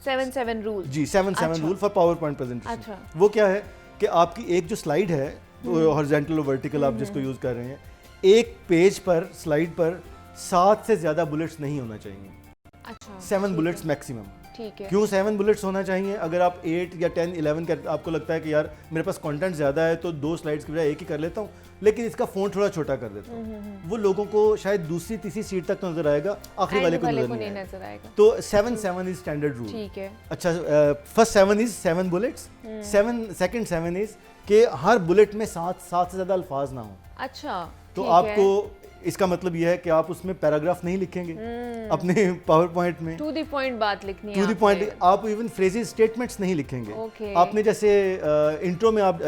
7-7 रूल जी, 7-7 rule for PowerPoint presentation. वो क्या है कि आपकी एक जो स्लाइड है हॉरिजॉन्टल और वर्टिकल आप जिसको यूज कर रहे हैं, एक पेज पर स्लाइड पर 7 से ज्यादा बुलेट्स नहीं होना चाहिए। अच्छा, 7 बुलेट्स मैक्सिमम। ठीक है। क्यों 7 बुलेट्स होना चाहिए? अगर आप 8 या 10, 11 कर आपको लगता है कि यार मेरे पास कंटेंट ज़्यादा है तो 2 स्लाइड्स की बजाय एक ही कर लेता हूँ, लेकिन इसका फ़ॉन्ट थोड़ा छोटा कर देता हूँ, वो लोगों को शायद दूसरी तीसरी सीट तक तो नजर आएगा, आखिरी वाले को नजर नहीं आएगा। तो 7-7 इज स्टैंडर्ड रूल। ठीक है। अच्छा, first 7 is 7 bullets, second 7 is कि हर बुलेट में 7 से ज़्यादा अल्फाज ना हो। अच्छा, तो आपको इसका मतलब यह है कि आप उसमें पैराग्राफ नहीं लिखेंगे अपने पावर पॉइंट में, टू द पॉइंट बात लिखनी है, टू द पॉइंट। आप इवन फ्रेजेस स्टेटमेंट्स नहीं लिखेंगे। आपने जैसे इंट्रो में आप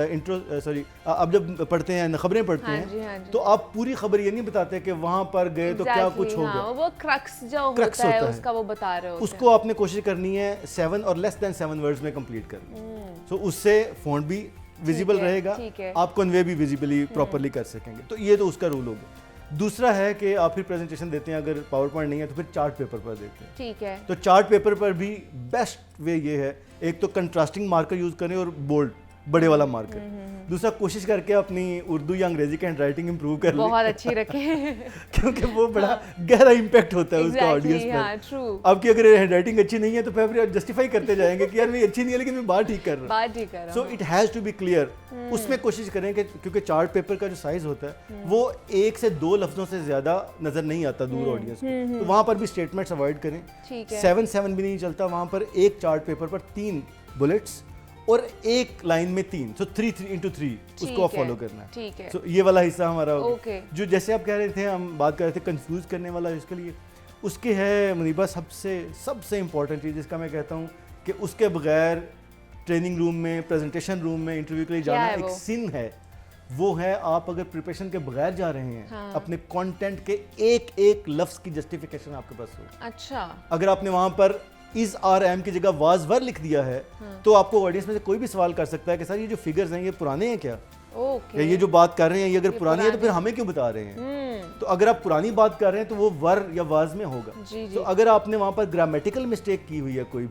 आप जब पढ़ते हैं खबरें पढ़ते हैं तो आप पूरी खबर ये नहीं बताते कि वहां पर गए तो क्या कुछ हो गया, वो क्रक्स जो होता है उसका वो बता रहे होते हैं। उसको आपने कोशिश करनी है 7 और लेस देन 7 वर्ड्स में कंप्लीट करनी। सो उससे फॉन्ट भी विजिबल रहेगा, आप कन्वे भी विजिबली प्रॉपरली कर सकेंगे। तो ये तो उसका रूल हो गया। दूसरा है कि आप फिर प्रेजेंटेशन देते हैं, अगर पावर पॉइंट नहीं है तो फिर चार्ट पेपर पर देते हैं। ठीक है। तो चार्ट पेपर पर भी बेस्ट वे ये है, एक तो कंट्रास्टिंग मार्कर यूज करें और बोल्ड बड़े वाला मार्कर। दूसरा, कोशिश करके अपनी उर्दू या अंग्रेजी की हैंडराइटिंग इंप्रूव कर लें, बहुत अच्छी रखें क्योंकि वो बड़ा गहरा इम्पैक्ट होता है उसका ऑडियंस पर। आपकी अगर हैंडराइटिंग अच्छी नहीं है तो फिर आप जस्टिफाई करते जाएंगे कि यार मेरी अच्छी नहीं है लेकिन मैं बात ठीक कर रहा हूँ। So it has to be clear. उसमें कोशिश करें कि क्योंकि चार्ट पेपर का जो साइज होता है वो 1 से 2 लफ्जों से ज्यादा नजर नहीं आता दूर ऑडियंस को, तो वहां पर भी स्टेटमेंट्स अवॉइड करें। 7-7 भी नहीं चलता, वहां पर एक चार्ट पेपर पर 3 बुलेट्स और एक लाइन में 3, तो 3-3 उसको आप फॉलो करना है। ठीक है। तो ये वाला हिस्सा हमारा जो जैसे आप कह रहे थे, हम बात कर रहे थे कंफ्यूज करने वाला, इसके लिए उसके है मुनीबा सबसे इंपॉर्टेंट चीज़ जिसका मैं कहता हूँ कि उसके बगैर ट्रेनिंग रूम में, प्रेजेंटेशन रूम में, इंटरव्यू के लिए जाना एक सिन है। वो है आप अगर प्रिपरेशन के बगैर जा रहे हैं, अपने कंटेंट के एक लफ्ज की जस्टिफिकेशन आपके पास हो। अच्छा, अगर आपने वहां पर इज आर एम की जगह वाज वर लिख दिया है तो आपको ऑडियंस में से कोई भी सवाल कर सकता है कि सर ये जो फिगर्स हैं ये पुराने हैं क्या, या ये जो बात कर रहे हैं ये अगर पुरानी है तो फिर हमें क्यों बता रहे हैं। तो अगर आप पुरानी बात कर रहे हैं तो वो वर या वाज में होगा। तो अगर आपने वहां पर ग्रामेटिकल मिस्टेक की हुई है कोई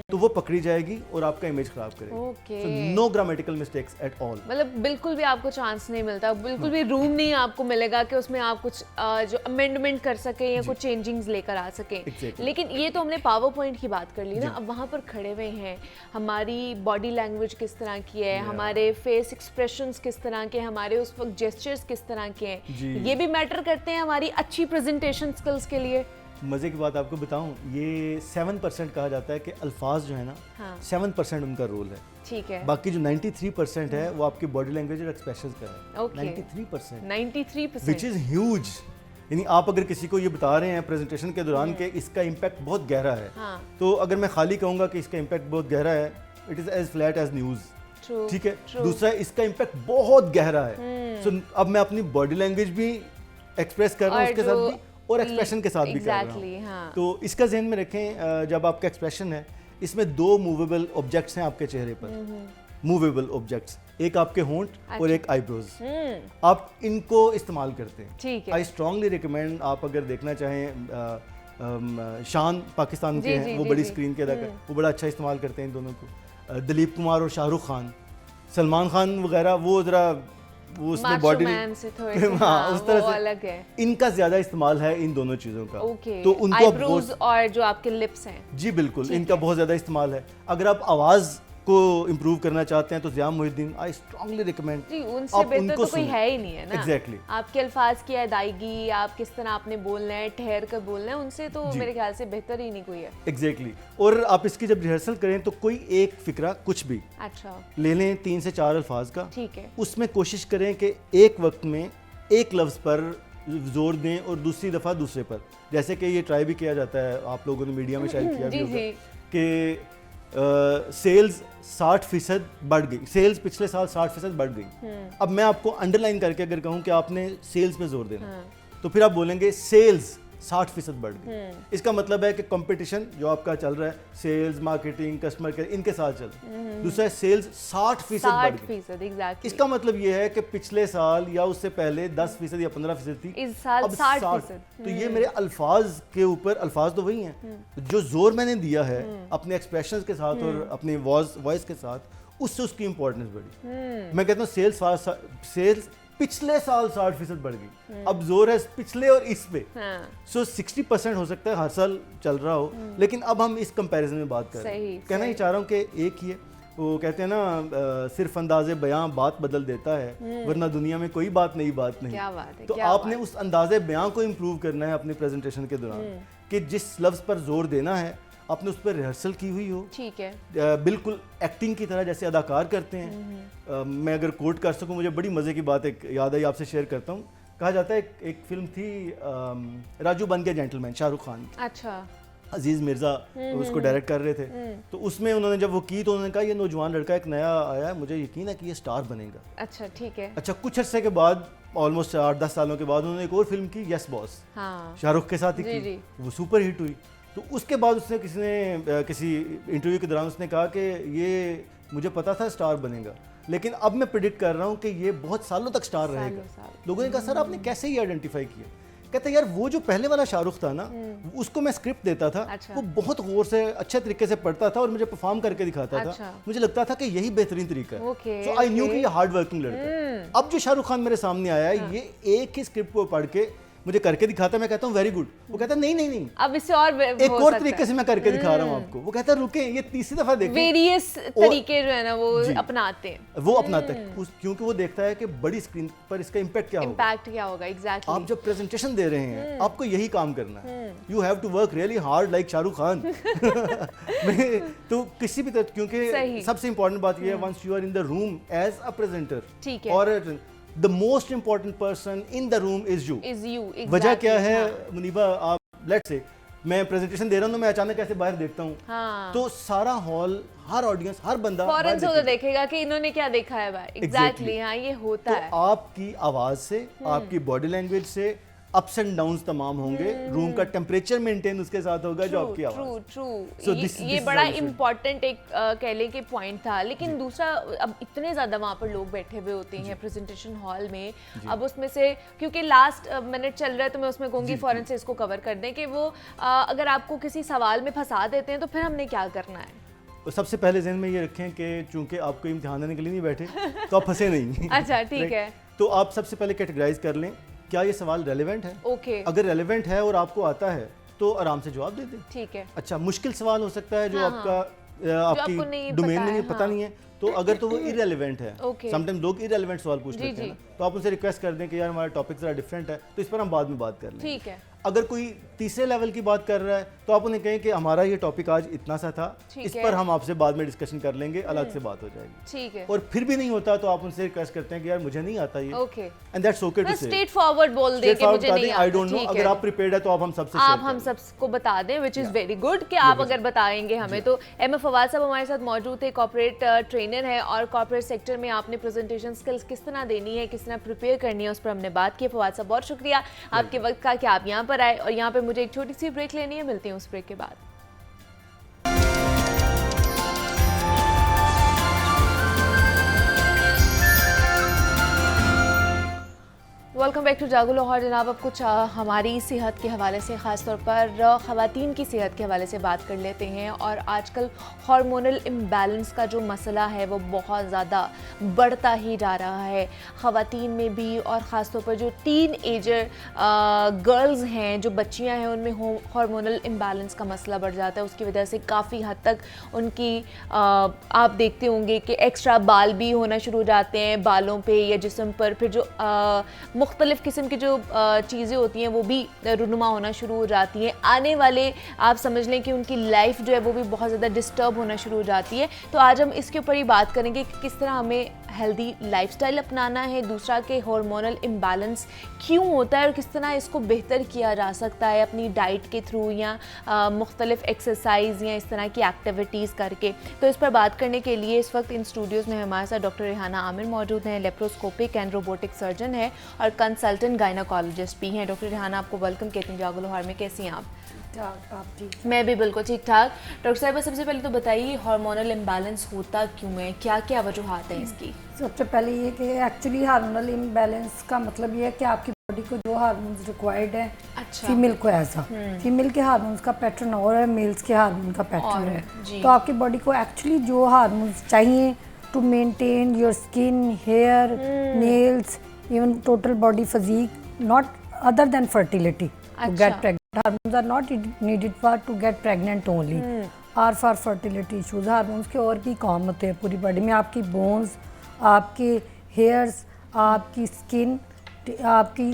तो वो पकड़ी जाएगी और आपका इमेज खराब करेगी। No grammatical mistakes at all. मतलब बिल्कुल भी आपको चांस नहीं मिलता, बिल्कुल भी रूम नहीं आपको मिलेगा कि उसमें आप कुछ जो अमेंडमेंट कर सके या कुछ चेंजिंग्स लेकर आ सके। लेकिन ये तो हमने पावर पॉइंट की बात कर ली ना, अब वहाँ पर खड़े हुए हैं, हमारी बॉडी लैंग्वेज किस तरह की है, हमारे फेस एक्सप्रेशंस किस तरह के, हमारे उस वक्त जेस्चर्स किस तरह के हैं, ये भी मैटर करते हैं हमारी अच्छी प्रेजेंटेशन स्किल्स के लिए। मजे की बात आपको बताऊं, ये 7% कहा जाता है कि अल्फाज जो है ना, 7% उनका रोल है। ठीक है। बाकी जो 93% है वो आपकी बॉडी लैंग्वेज और एक्सप्रेशंस का है। 93% व्हिच इज ह्यूज। यानी आप अगर किसी को ये बता रहे हैं प्रेजेंटेशन के दौरान कि इसका इम्पैक्ट बहुत गहरा है, तो अगर मैं खाली कहूंगा कि इसका इम्पैक्ट बहुत गहरा है, it is as flat as news. ठीक है। दूसरा, इसका इम्पैक्ट बहुत गहरा है। सो अब मैं अपनी बॉडी लैंग्वेज भी एक्सप्रेस कर रहा हूँ उसके साथ भी और एक्सप्रेशन के साथ भी कर रहा हूँ। तो इसका ध्यान में रखें, जब आपका एक्सप्रेशन है इसमें 2 मूवेबल ऑब्जेक्ट्स हैं आपके चेहरे पर। मूवेबल ऑब्जेक्ट्स, एक आपके होंठ और एक आईब्रोज। आप इनको इस्तेमाल करते हैं। आई स्ट्रांगली रिकमेंड, आप अगर देखना चाहें, शान पाकिस्तान के हैं, वो बड़ी स्क्रीन के अदाकार, वो बड़ा अच्छा इस्तेमाल करते हैं इन दोनों को। दिलीप कुमार और शाहरुख खान, सलमान खान वगैरह, वो जरा वो उसमें बॉडी उस तरह से अलग है। इनका ज्यादा इस्तेमाल है इन दोनों चीजों का। तो उनको आईब्रोज और जो आपके लिप्स हैं, जी बिल्कुल, इनका बहुत ज्यादा इस्तेमाल है। अगर आप आवाज को इम्प्रूव करना चाहते हैं तो Zia Mohiuddin, I strongly recommend. जी, उनसे बेहतर तो कोई है ही नहीं है ना। एग्जैक्टली। आपके अल्फाज की अदायगी, आप किस तरह आपने बोलना है, ठहर कर बोलना है, उनसे तो मेरे ख्याल से बेहतर ही नहीं कोई है। एग्जैक्टली। और आप इसकी जब रिहर्सल करें तो कोई एक फिक्रा कुछ भी ले लें, 3 से 4 अल्फाज का। ठीक है। उसमें कोशिश करें कि एक वक्त में एक लफ्ज़ पर जोर दें और दूसरी दफ़ा दूसरे पर। जैसे कि ये ट्राई भी किया जाता है, आप लोगों ने मीडिया में शायद किया भी होगा कि सेल्स 60% बढ़ गई, सेल्स पिछले साल 60% बढ़ गई। अब मैं आपको अंडरलाइन करके अगर कहूँ कि आपने सेल्स पे जोर देना, तो फिर आप बोलेंगे सेल्स 60% बढ़ गई। इसका मतलब है कि कंपटीशन जो आपका चल रहा है, सेल्स, मार्केटिंग, कस्टमर केयर, इनके साथ चल रहा है। दूसरा है सेल्स 60% बढ़ गई। 60% एग्जैक्टली। इसका मतलब ये है कि पिछले साल या उससे पहले 10% या 15% थी, इस साल अब 60%। तो ये मेरे अल्फाज के ऊपर, अल्फाज तो वही हैं, जो जोर मैंने दिया है अपने एक्सप्रेशंस के साथ और अपने वॉइस के साथ, उससे उसकी इंपॉर्टेंस बढ़ी। मैं कहता हूँ सेल्स पिछले साल 60% बढ़ गई, अब जोर है पिछले और इस पे। सो 60% हो सकता है हर साल चल रहा हो, लेकिन अब हम इस कंपैरिजन में बात कर रहे हैं। कहना ही चाह रहा हूँ कि एक ही है, वो कहते हैं ना सिर्फ अंदाजे बयां बात बदल देता है, वरना दुनिया में कोई बात नहीं। क्या बात है, तो आपने उस अंदाजे बयां को इम्प्रूव करना है अपनी प्रेजेंटेशन के दौरान, कि जिस लफ्ज़ पर जोर देना है आपने उस पर रिहर्सल की हुई हो, ठीक है, बिल्कुल एक्टिंग की तरह जैसे अदाकार करते हैं। मैं अगर कोट कर सकूं, मुझे बड़ी मज़े की बात एक याद आई, आपसे शेयर करता हूं। कहा जाता है एक फिल्म थी राजू बन गया जेंटलमैन, शाहरुख खान। अच्छा। अजीज़ मिर्ज़ा उसको डायरेक्ट कर रहे थे, तो उसमें उन्होंने जब वो की तो उन्होंने कहा ये नौजवान लड़का एक नया आया है, मुझे यकीन है कि ये स्टार बनेगा। अच्छा, ठीक है। अच्छा, कुछ अर्से के बाद, ऑलमोस्ट 8-10 सालों के बाद, उन्होंने एक और फिल्म की, यस बॉस, शाहरुख के साथ ही की, वो सुपर हिट हुई। तो उसके बाद उसने किसी इंटरव्यू के दौरान उसने कहा कि ये मुझे पता था स्टार बनेगा, लेकिन अब मैं प्रेडिक्ट कर रहा हूँ कि ये बहुत सालों तक स्टार रहेगा। लोगों ने कहा सर आपने कैसे ये आइडेंटिफाई किया? कहता यार वो जो पहले वाला शाहरुख था ना, उसको मैं स्क्रिप्ट देता था, वो बहुत गौर से अच्छे तरीके से पढ़ता था और मुझे परफॉर्म करके दिखाता था, मुझे लगता था कि यही बेहतरीन तरीका है। सो आई न्यू कि ये हार्ड वर्किंग लड़का है। अब जो शाहरुख खान मेरे सामने आया है, ये एक ही स्क्रिप्ट को पढ़ के मुझे करके दिखाता है, मैं कहता हूँ वेरी गुड, वो कहता है नहीं अब इससे और एक और तरीके से मैं करके दिखा रहा हूँ आपको। वो कहता है रुके, ये तीसरी दफा देखिए, वेरियस तरीके जो है ना वो अपनाते हैं, वो अपनाते हैं, क्योंकि वो देखता है कि बड़ी स्क्रीन पर इसका इम्पैक्ट क्या होगा। एग्जैक्टली। आप जब प्रेजेंटेशन दे रहे हैं आपको यही काम करना है, you have to work really hard like Shahrukh Khan. तो किसी भी तरह, क्योंकि सबसे इंपॉर्टेंट बात ये है, once you are in the room as a presenter और the most important person in the room is you. Exactly. वजह क्या है मुनीबा, आप लेट्स से मैं प्रेजेंटेशन दे रहा हूँ, मैं अचानक ऐसे बाहर देखता हूँ, तो सारा हॉल, हर ऑडियंस, हर बंदा फौरन से उधर देखेगा कि इन्होंने क्या देखा है भाई। एग्जैक्टली, हाँ ये होता है। तो आपकी आवाज से, आपकी बॉडी लैंग्वेज से अप्स एंड डाउन्स तमाम होंगे, रूम का टेम्परेचर मेंटेन उसके साथ होगा, जो आपकी आवाज। ट्रू। ये बड़ा इम्पोर्टेंट एक कह लें कि पॉइंट था। लेकिन दूसरा, अब इतने ज़्यादा वहाँ पर लोग बैठे हुए होते हैं प्रेजेंटेशन हॉल में, अब उसमें से क्योंकि लास्ट मिनट चल रहा है तो मैं उसमें कहूँगी फ़ौरन से इसको कवर कर दें कि वो अगर आपको किसी सवाल में फंसा देते हैं तो फिर हमने क्या करना है। तो सबसे पहले ज़हन में ये रखें कि चूंकि आपको इम्तिहान देने के लिए नहीं बैठे तो आप फंसे नहीं। अच्छा, ठीक है। तो आप सबसे पहले कैटेगराइज कर लें, क्या ये सवाल रेलेवेंट है? ओके। अगर रेलेवेंट है और आपको आता है तो आराम से जवाब दे दें। ठीक है। अच्छा, मुश्किल सवाल हो सकता है जो आपकी डोमेन में नहीं पता नहीं है, तो अगर तो वो इररेलेवेंट है, समटाइम लोग इररेलेवेंट सवाल पूछ लेते हैं, तो आप उनसे रिक्वेस्ट कर दें कि यार हमारा टॉपिक जरा डिफरेंट है, तो इस पर हम बाद में बात कर लेंगे। ठीक है। अगर कोई तीसरे लेवल की बात कर रहा है तो आप उन्हें कहें कि हमारा ये टॉपिक आज इतना सा था, इस पर हम आपसे बाद में डिस्कशन कर लेंगे, अलग से बात हो जाएगी। ठीक है। और फिर भी नहीं होता तो आप उनसे रिक्वेस्ट करते हैं कि यार मुझे नहीं आता ये, एंड दैट्स ओके टू से। स्ट्रेट फॉरवर्ड बोल दे कि मुझे नहीं आता, आई डोंट नो। अगर आप प्रिपेयर्ड है तो आप हम सबको बता दें, व्हिच इज वेरी गुड कि आप अगर बताएंगे हमें। तो एम फवाद साहब हमारे साथ मौजूद थे, कॉर्पोरेट ट्रेनर है, और कॉर्पोरेट सेक्टर में आपने प्रेजेंटेशन स्किल्स किस तरह देनी है, किस तरह प्रिपेयर करनी है, उस पर हमने बात की। फवाद साहब बहुत शुक्रिया आपके वक्त का कि आप यहाँ पर आए, और यहाँ पे मुझे एक छोटी सी ब्रेक लेनी है, मिलती हूँ उस ब्रेक के बाद। वेलकम बैक टू जागो लाहौर। जनाब, अब कुछ हमारी सेहत के हवाले से, ख़ास तौर पर ख़वातीन की सेहत के हवाले से बात कर लेते हैं। और आजकल हार्मोनल इम्बैलेंस का जो मसला है वो बहुत ज़्यादा बढ़ता ही जा रहा है ख़वातीन में भी, और ख़ास तौर पर जो टीन एजर गर्ल्स हैं, जो बच्चियां हैं, उनमें हार्मोनल इम्बैलेंस का मसला बढ़ जाता है। उसकी वजह से काफ़ी हद तक उनकी आप देखते होंगे कि एक्स्ट्रा बाल भी होना शुरू हो जाते हैं बालों पे या जिस्म पर, फिर जो मुख्तलिफ़ किस्म की जो चीज़ें होती हैं वो भी रुनुमा होना शुरू हो जाती हैं। आने वाले आप समझ लें कि उनकी लाइफ जो है वो भी बहुत ज़्यादा डिस्टर्ब होना शुरू हो जाती है। तो आज हम इसके ऊपर ही बात करेंगे कि किस तरह हमें हेल्दी लाइफस्टाइल अपनाना है, दूसरा कि हार्मोनल इम्बैलेंस क्यों होता है और किस तरह इसको बेहतर किया जा सकता है अपनी डाइट के थ्रू या मुख्तलिफ एक्सरसाइज या इस तरह की एक्टिविटीज़ करके। तो इस पर बात करने के लिए इस वक्त इन स्टूडियोज़ में हमारे साथ डॉक्टर रेहाना आमिर मौजूद हैं, लेप्रोस्कोपिक एंड रोबोटिक सर्जन है और कंसल्टेंट गायनाकोलॉजिस्ट भी हैं। डॉक्टर रेहाना, आपको वेलकम कहती हूँ जागो लोहार में। कैसी हैं आप? आप ठीक? मैं भी बिल्कुल ठीक ठाक। डॉक्टर साहिबा, सबसे पहले तो बताइए हार्मोनल इम्बैलेंस होता क्यों है, क्या क्या वजूहात हैं इसकी? सबसे पहले ये कि एक्चुअली हार्मोनल इम्बैलेंस का मतलब ये है कि आपकी बॉडी को जो हार्मोन्स रिक्वायर्ड है, अच्छा। फीमेल को ऐसा फीमेल के हार्मोन्स का पैटर्न और है, मेल्स के हार्मोन का पैटर्न है। तो आपकी बॉडी को एक्चुअली जो हार्मोन्स चाहिए to maintain your skin, hair, nails, even total body physique, not other than fertility to get pregnant. Hormones are not needed for to get pregnant only. Or for fertility issues. Hormones के और भी काम होते हैं पूरी body में। आपकी bones, आपके हेयर्स, आपकी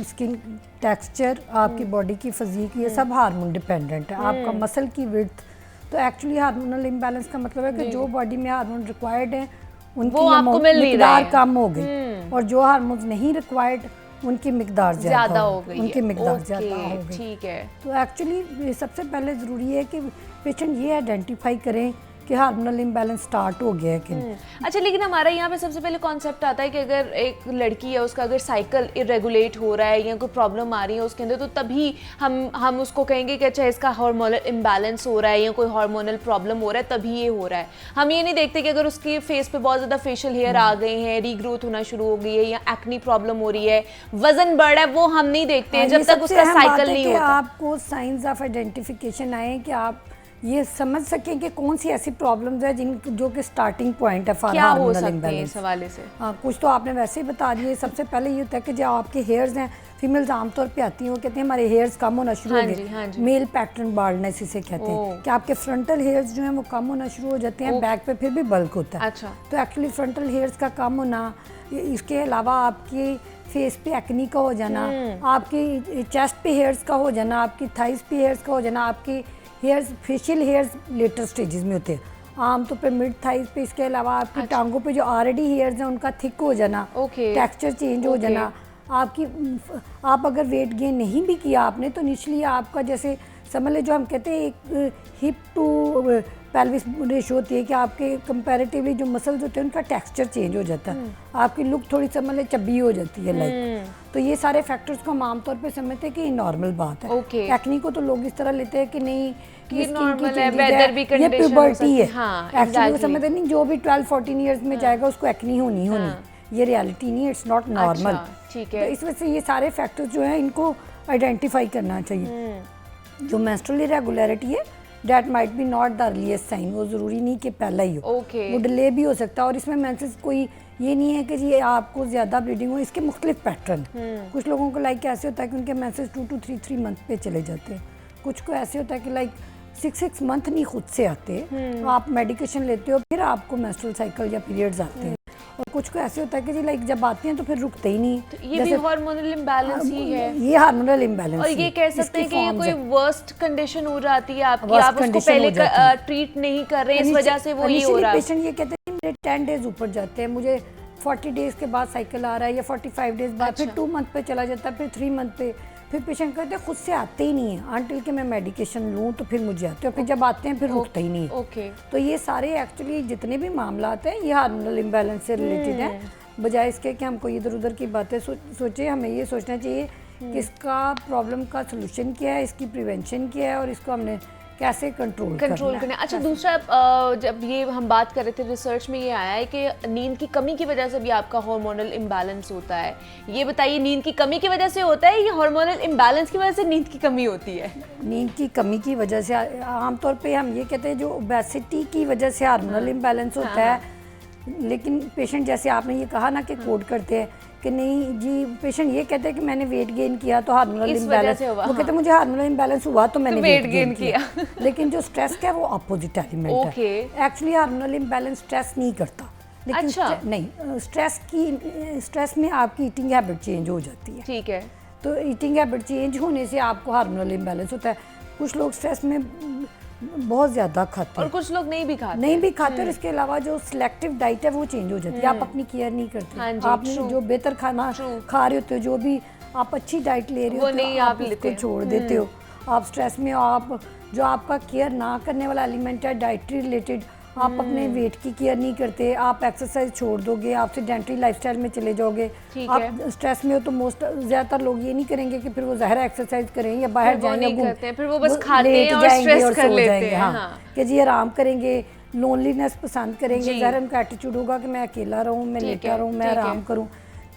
स्किन टेक्सचर, आपकी बॉडी की फिजिक, ये सब हार्मोन डिपेंडेंट है। आपका मसल की विड्थ। तो एक्चुअली हार्मोनल इम्बैलेंस का मतलब है कि जो बॉडी में हार्मोन रिक्वायर्ड है उनकी मिकदार कम हो गई और जो हार्मोन्स नहीं रिक्वायर्ड उनकी मिकदार ज़्यादा हो गई, उनकी मिकदार ज़्यादा हो गई। ठीक है। तो एक्चुअली सबसे पहले ज़रूरी है कि पेशेंट ये आइडेंटिफाई करें कि हार्मोनल इम्बैलेंस स्टार्ट हो गया है कि नहीं। अच्छा, लेकिन हमारा यहाँ पे सबसे पहले कॉन्सेप्ट आता है कि अगर एक लड़की है उसका अगर साइकिल इरेगुलेट हो रहा है या कोई प्रॉब्लम आ रही है उसके अंदर, तो तभी हम उसको कहेंगे कि अच्छा इसका हार्मोनल इम्बैलेंस हो रहा है या कोई हार्मोनल प्रॉब्लम हो रहा है, तभी ये हो रहा है। हम ये नहीं देखते कि अगर उसके फेस पे बहुत ज़्यादा फेशियल हेयर आ गए हैं, रीग्रोथ होना शुरू हो गई है या एक्नी प्रॉब्लम हो रही है, वजन बढ़ रहा है, वो हम नहीं देखते हैं जब तक उसका साइकिल नहीं होता। आपको साइंस ऑफ आइडेंटिफिकेशन आए कि आप ये समझ सकें कि कौन सी ऐसी प्रॉब्लम्स है जो कि स्टार्टिंग पॉइंट है फॉर हार्मोनल इम्बैलेंस। इस हवाले से कुछ तो आपने वैसे ही बता दिए। सबसे पहले ये होता है कि जो आपके हेयर्स हैं, फीमेल्स आमतौर पे आती हैं, वो कहते हैं हमारे हेयर्स कम होना शुरू हो गए। मेल पैटर्न बाल्डनेस इसे कहते हैं कि आपके फ्रंटल हेयर्स जो हैं वो कम होना शुरू हो जाते हैं, बैक पे फिर भी बल्क होता है। अच्छा। तो एक्चुअली फ्रंटल हेयर्स का कम होना, इसके अलावा आपके फेस पे एक्नी का हो जाना, आपकी चेस्ट पे हेयर्स का हो जाना, आपकी थाइस पे हेयर्स का हो जाना, आपके hairs facial hairs later stages में होते हैं आमतौर पे मिड थाइस पे। इसके अलावा आपकी टांगों पे जो ऑलरेडी हेयर्स हैं उनका थिक हो जाना, टेक्सचर चेंज हो जाना। आप अगर वेट गेन नहीं भी किया आपने तो निचली आपका जैसे समझ ले जो हम कहते हैं एक हिप टू पेल्विस रेशो होती है कि आपके कंपैरेटिवली जो मसल्स होते हैं उनका टेक्सचर चेंज हो जाता है, आपकी लुक थोड़ी समझ ले चब्बी हो जाती है लाइक। तो ये सारे फैक्टर्स को हम आमतौर पे समझते हैं कि ये नॉर्मल बात है। एक्नी को तो लोग इस तरह लेते हैं कि नहीं ये नॉर्मल है, वेदर भी कंडीशन ये प्यूबर्टी है। हाँ, एक्चुअली वो समझते नहीं जो भी 12-14 ईयर्स में जाएगा उसको एक्नी होनी ये रियलिटी नहीं, इट्स नॉट नॉर्मल। ठीक है। तो इस वजह से ये सारे फैक्टर्स जो हैं इनको आइडेंटिफाई करना चाहिए। जो मेंस्ट्रुअल इरेगुलरिटी है that might be not the earliest sign, वो ज़रूरी नहीं कि पहला ही हो, वो डिले भी हो सकता है। और इसमें मेंसेस कोई ये नहीं है कि जी आपको ज़्यादा ब्लीडिंग हो, इसके मुख्तलिफ पैटर्न। कुछ लोगों को लाइक ऐसे होता है कि उनके मेंसेस 2 to 3 मंथ पे चले जाते हैं, कुछ को ऐसे होता है कि लाइक 6 मंथ नहीं खुद से आते, आप मेडिकेशन लेते हो फिर आपको मेंस्ट्रुअल साइकिल या पीरियड्स आते हैं। और कुछ को ऐसे होता है कि जी लाइक जब आते हैं तो फिर रुकते ही नहीं। तो ये भी हार्मोनल इम्बैलेंस ही है। ये हार्मोनल इम्बैलेंस और ये कह सकते हैं कि ये कोई वर्स्ट कंडीशन हो जाती है आपकी, आप उसको पहले ट्रीट नहीं कर रहे, इस वजह से वो ये हो रहा है। पेशेंट ये कहते हैं मेरे 10 डेज ऊपर जाते हैं, मुझे 40 डेज के बाद साइकिल आ रहा है या 45 डेज बाद, फिर 2 मंथ पे चला जाता है, फिर 3 मंथ पे, फिर पेशेंट कहते हैं खुद से आते ही नहीं है अनटिल कि मैं मेडिकेशन लूँ तो फिर मुझे आते हैं, फिर जब आते हैं फिर रुकते ही नहीं है। तो ये सारे एक्चुअली जितने भी मामला आते हैं ये हार्मोनल इम्बैलेंस से रिलेटेड है, बजाय इसके कि हम कोई इधर उधर की बातें सोचें। हमें ये सोचना चाहिए कि इसका प्रॉब्लम का सलूशन क्या है, इसकी प्रिवेंशन क्या है और इसको हमने कैसे कंट्रोल करना है। अच्छा, दूसरा जब ये हम बात कर रहे थे रिसर्च में ये आया है कि नींद की कमी की वजह से भी आपका हार्मोनल इम्बैलेंस होता है। ये बताइए नींद की कमी की वजह से होता है या हार्मोनल इम्बैलेंस की वजह से नींद की कमी होती है? नींद की कमी की वजह से आमतौर पे हम ये कहते हैं जो ओबेसिटी की वजह से हार्मोनल इम्बैलेंस होता है। लेकिन पेशेंट जैसे आपने ये कहा ना कि कोड करते हैं कि नहीं जी, पेशेंट ये कहते हैं कि मैंने वेट गेन किया तो हार्मोनल इम्बैलेंस, वो कहते हैं मुझे हार्मोनल इम्बैलेंस हुआ तो मैंने वेट गेन किया। लेकिन जो स्ट्रेस का है वो अपोजिट एलिमेंट है। एक्चुअली हार्मोनल इम्बैलेंस स्ट्रेस नहीं करता, लेकिन नहीं स्ट्रेस में आपकी ईटिंग हैबिट चेंज हो जाती है। ठीक है। तो ईटिंग हैबिट चेंज होने से आपको हार्मोनल इम्बैलेंस होता है। कुछ लोग स्ट्रेस में बहुत ज़्यादा खाते और हैं, कुछ लोग नहीं भी खाते। नहीं भी खाते, और इसके अलावा जो सिलेक्टिव डाइट है वो चेंज हो जाती है, आप अपनी केयर नहीं करते। हाँ जी, आपने true. जो बेहतर खाना खा रहे होते हो, जो भी आप अच्छी डाइट ले रहे वो हो, नहीं आप लेते उसको हैं। छोड़ देते हो। आप स्ट्रेस में हो, आप जो आपका केयर ना करने वाला एलिमेंट है डाइटरी रिलेटेड, आप अपने वेट की केयर नहीं करते, आप एक्सरसाइज छोड़ दोगे, आप सेडेंटरी लाइफस्टाइल में चले जाओगे। ठीक आप है। स्ट्रेस में हो तो ज़्यादातर लोग ये नहीं करेंगे कि फिर वो ज़ाहिर एक्सरसाइज करें या बाहर फिर वो जाएंगे, नहीं करते हैं, फिर वो बस खाते हैं और जाएंगे स्ट्रेस और कर सो लेते जाएंगे। हैं। हाँ, हाँ। कि जी आराम करेंगे, लोनलीनेस पसंद करेंगे, जी। ज़ाहिर उनका एटीट्यूड होगा कि मैं अकेला रहूँ, मैं ठीक लेटा है, रहूँ, मैं ठीक है। आराम करूँ।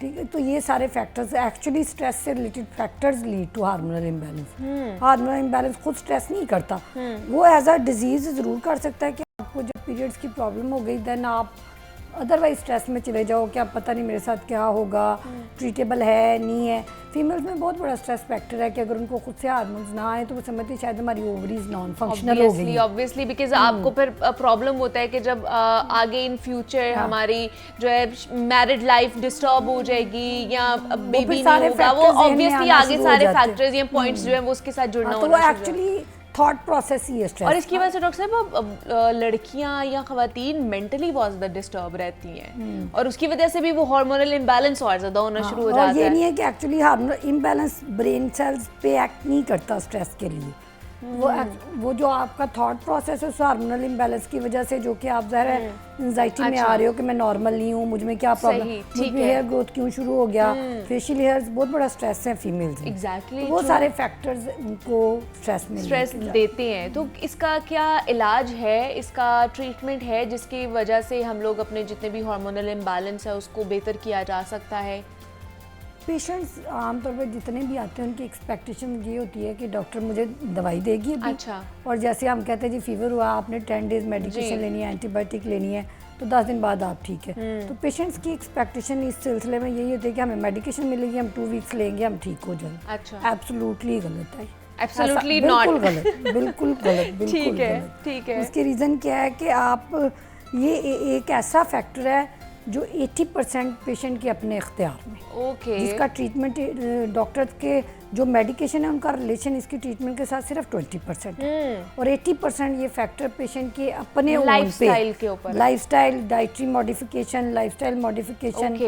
ठीक है, तो ये सारे फैक्टर्स एक्चुअली स्ट्रेस से related factors lead to hormonal imbalance. Hormonal imbalance खुद स्ट्रेस नहीं करता, वो एज अ डिजीज ज़रूर कर सकता है कि आपको जब पीरियड्स की प्रॉब्लम हो गई देन आप अदरवाइज स्ट्रेस में चले जाओ कि अब पता नहीं मेरे साथ क्या होगा, ट्रीटेबल है नहीं है। फीमेल्स में बहुत बड़ा स्ट्रेस फैक्टर है कि अगर उनको खुद से हार्मोन्स ना आए तो वो समझती शायद हमारी ओवरीज नॉन फंक्शनल हो गई। ऑब्वियसली बिकॉज आपको फिर प्रॉब्लम होता है कि जब आगे इन फ्यूचर हमारी जो है मैरिड लाइफ डिस्टर्ब हो जाएगी या बेबी नहीं सारे होगा, वो factors ज़हन में ऑब्वियसली आना आगे शुरू हो सारे जाते हैं। फैक्टर्स या पॉइंट्स जो है वो उसके साथ जुड़ना तो होना वो शुरू हो एक्चुअली थॉट प्रोसेस ही है स्ट्रेस। और इसकी वजह से डॉक्टर साहब अब लड़कियां या खवातीन मेंटली बहुत ज़्यादा डिस्टर्ब रहती हैं और उसकी वजह से भी वो हार्मोनल इम्बैलेंस और ज़्यादा होना शुरू हो जाता और ये है। नहीं है कि actually hormonal imbalance brain cells पे एक्ट नहीं करता स्ट्रेस के लिए, वो जो आपका थॉट प्रोसेस है उस हार्मोनल इम्बैलेंस की वजह से, जो कि आप ज़ाहिर है एंजाइटी में आ रहे हो कि मैं नॉर्मल नहीं हूँ, मुझ में क्या प्रॉब्लम, मुझ में हेयर ग्रोथ क्यों शुरू हो गया, फेशियल हेयर्स बहुत बड़ा स्ट्रेस है फीमेल्स में। एग्जैक्टली वो सारे फैक्टर्स उनको स्ट्रेस देते हैं। तो इसका क्या इलाज है, इसका ट्रीटमेंट है जिसकी वजह से हम लोग अपने जितने भी हार्मोनल इम्बैलेंस है उसको बेहतर किया जा सकता है? पेशेंट्स आमतौर पर जितने भी आते हैं उनकी एक्सपेक्टेशन ये होती है कि डॉक्टर मुझे दवाई देगी अभी। अच्छा। और जैसे हम कहते हैं जी फीवर हुआ, आपने 10 डेज मेडिकेशन लेनी है, एंटीबायोटिक लेनी है, तो 10 दिन बाद आप ठीक है। तो पेशेंट्स की एक्सपेक्टेशन इस सिलसिले में यही होती है कि हमें मेडिकेशन मिलेगी, हम 2 वीक्स लेंगे, हम ठीक हो जाएंगे। अच्छा। एब्सोल्युटली गलत है। Absolutely बिल्कुल not. गलत, बिल्कुल गलत, बिल्कुल ठीक है, गलत। ठीक है। उसकी रीज़न क्या है कि आप ये एक ऐसा फैक्टर है जो 80% पेशेंट के अपने इख्तियार में, ओके। जिसका ट्रीटमेंट डॉक्टर के जो मेडिकेशन है उनका रिलेशन इसकी ट्रीटमेंट के साथ सिर्फ 20% है और 80% ये फैक्टर पेशेंट के अपने लाइफस्टाइल के ऊपर, lifestyle, dietary modification, lifestyle modification,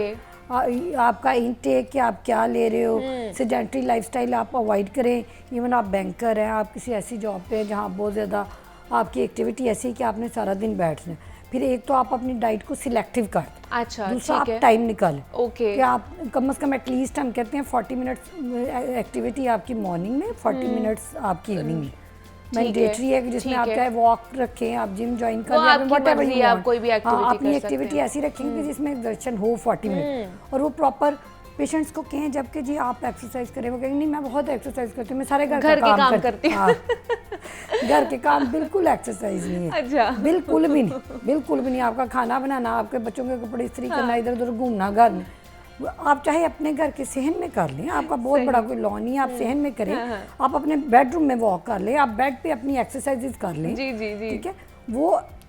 आपका इनटेक कि आप क्या ले रहे हो, सेडेंटरी लाइफस्टाइल आप अवॉइड करें। इवन आप बैंकर हैं, आप किसी ऐसी जॉब पे हैं जहाँ बहुत ज़्यादा आपकी एक्टिविटी ऐसी है कि आपने सारा दिन बैठना है, फिर एक तो आप अपनी डाइट को सिलेक्टिव कर दें, अच्छा, दूसरा आप ठीक है। टाइम निकालें, ओके, कि आप कम से कम एटलीस्ट हम कहते हैं 40 मिनट्स एक्टिविटी आपकी मॉर्निंग में, 40 मिनट्स आपकी इवनिंग में मैंडेटरी है, जिसमें आप चाहे वॉक रखें, आप जिम ज्वाइन कर लें, व्हाटएवर यू वांट, कोई भी एक्टिविटी अपनी एक्टिविटी ऐसी रखेंगे जिसमें एक्सर्शन हो 40 मिनट, और वो प्रॉपर पेशेंट्स को कहें जबकि जी आप एक्सरसाइज करें, वो कहेंगे नहीं मैं बहुत एक्सरसाइज करती हूँ, मैं सारे घर के काम करती हूँ। घर के काम बिल्कुल एक्सरसाइज नहीं है। अच्छा। बिल्कुल भी नहीं, बिल्कुल भी नहीं। आपका खाना बनाना, आपके बच्चों के कपड़े इस्त्री करना, इधर उधर घूमना घर में, आप चाहे अपने घर के सहन में कर लें, आपका बहुत बड़ा कोई लॉन नहीं है, आप सहन में करें, आप अपने बेडरूम में वॉक कर लें, आप बेड पे अपनी एक्सरसाइजेज कर लें, जी जी जी, ठीक है।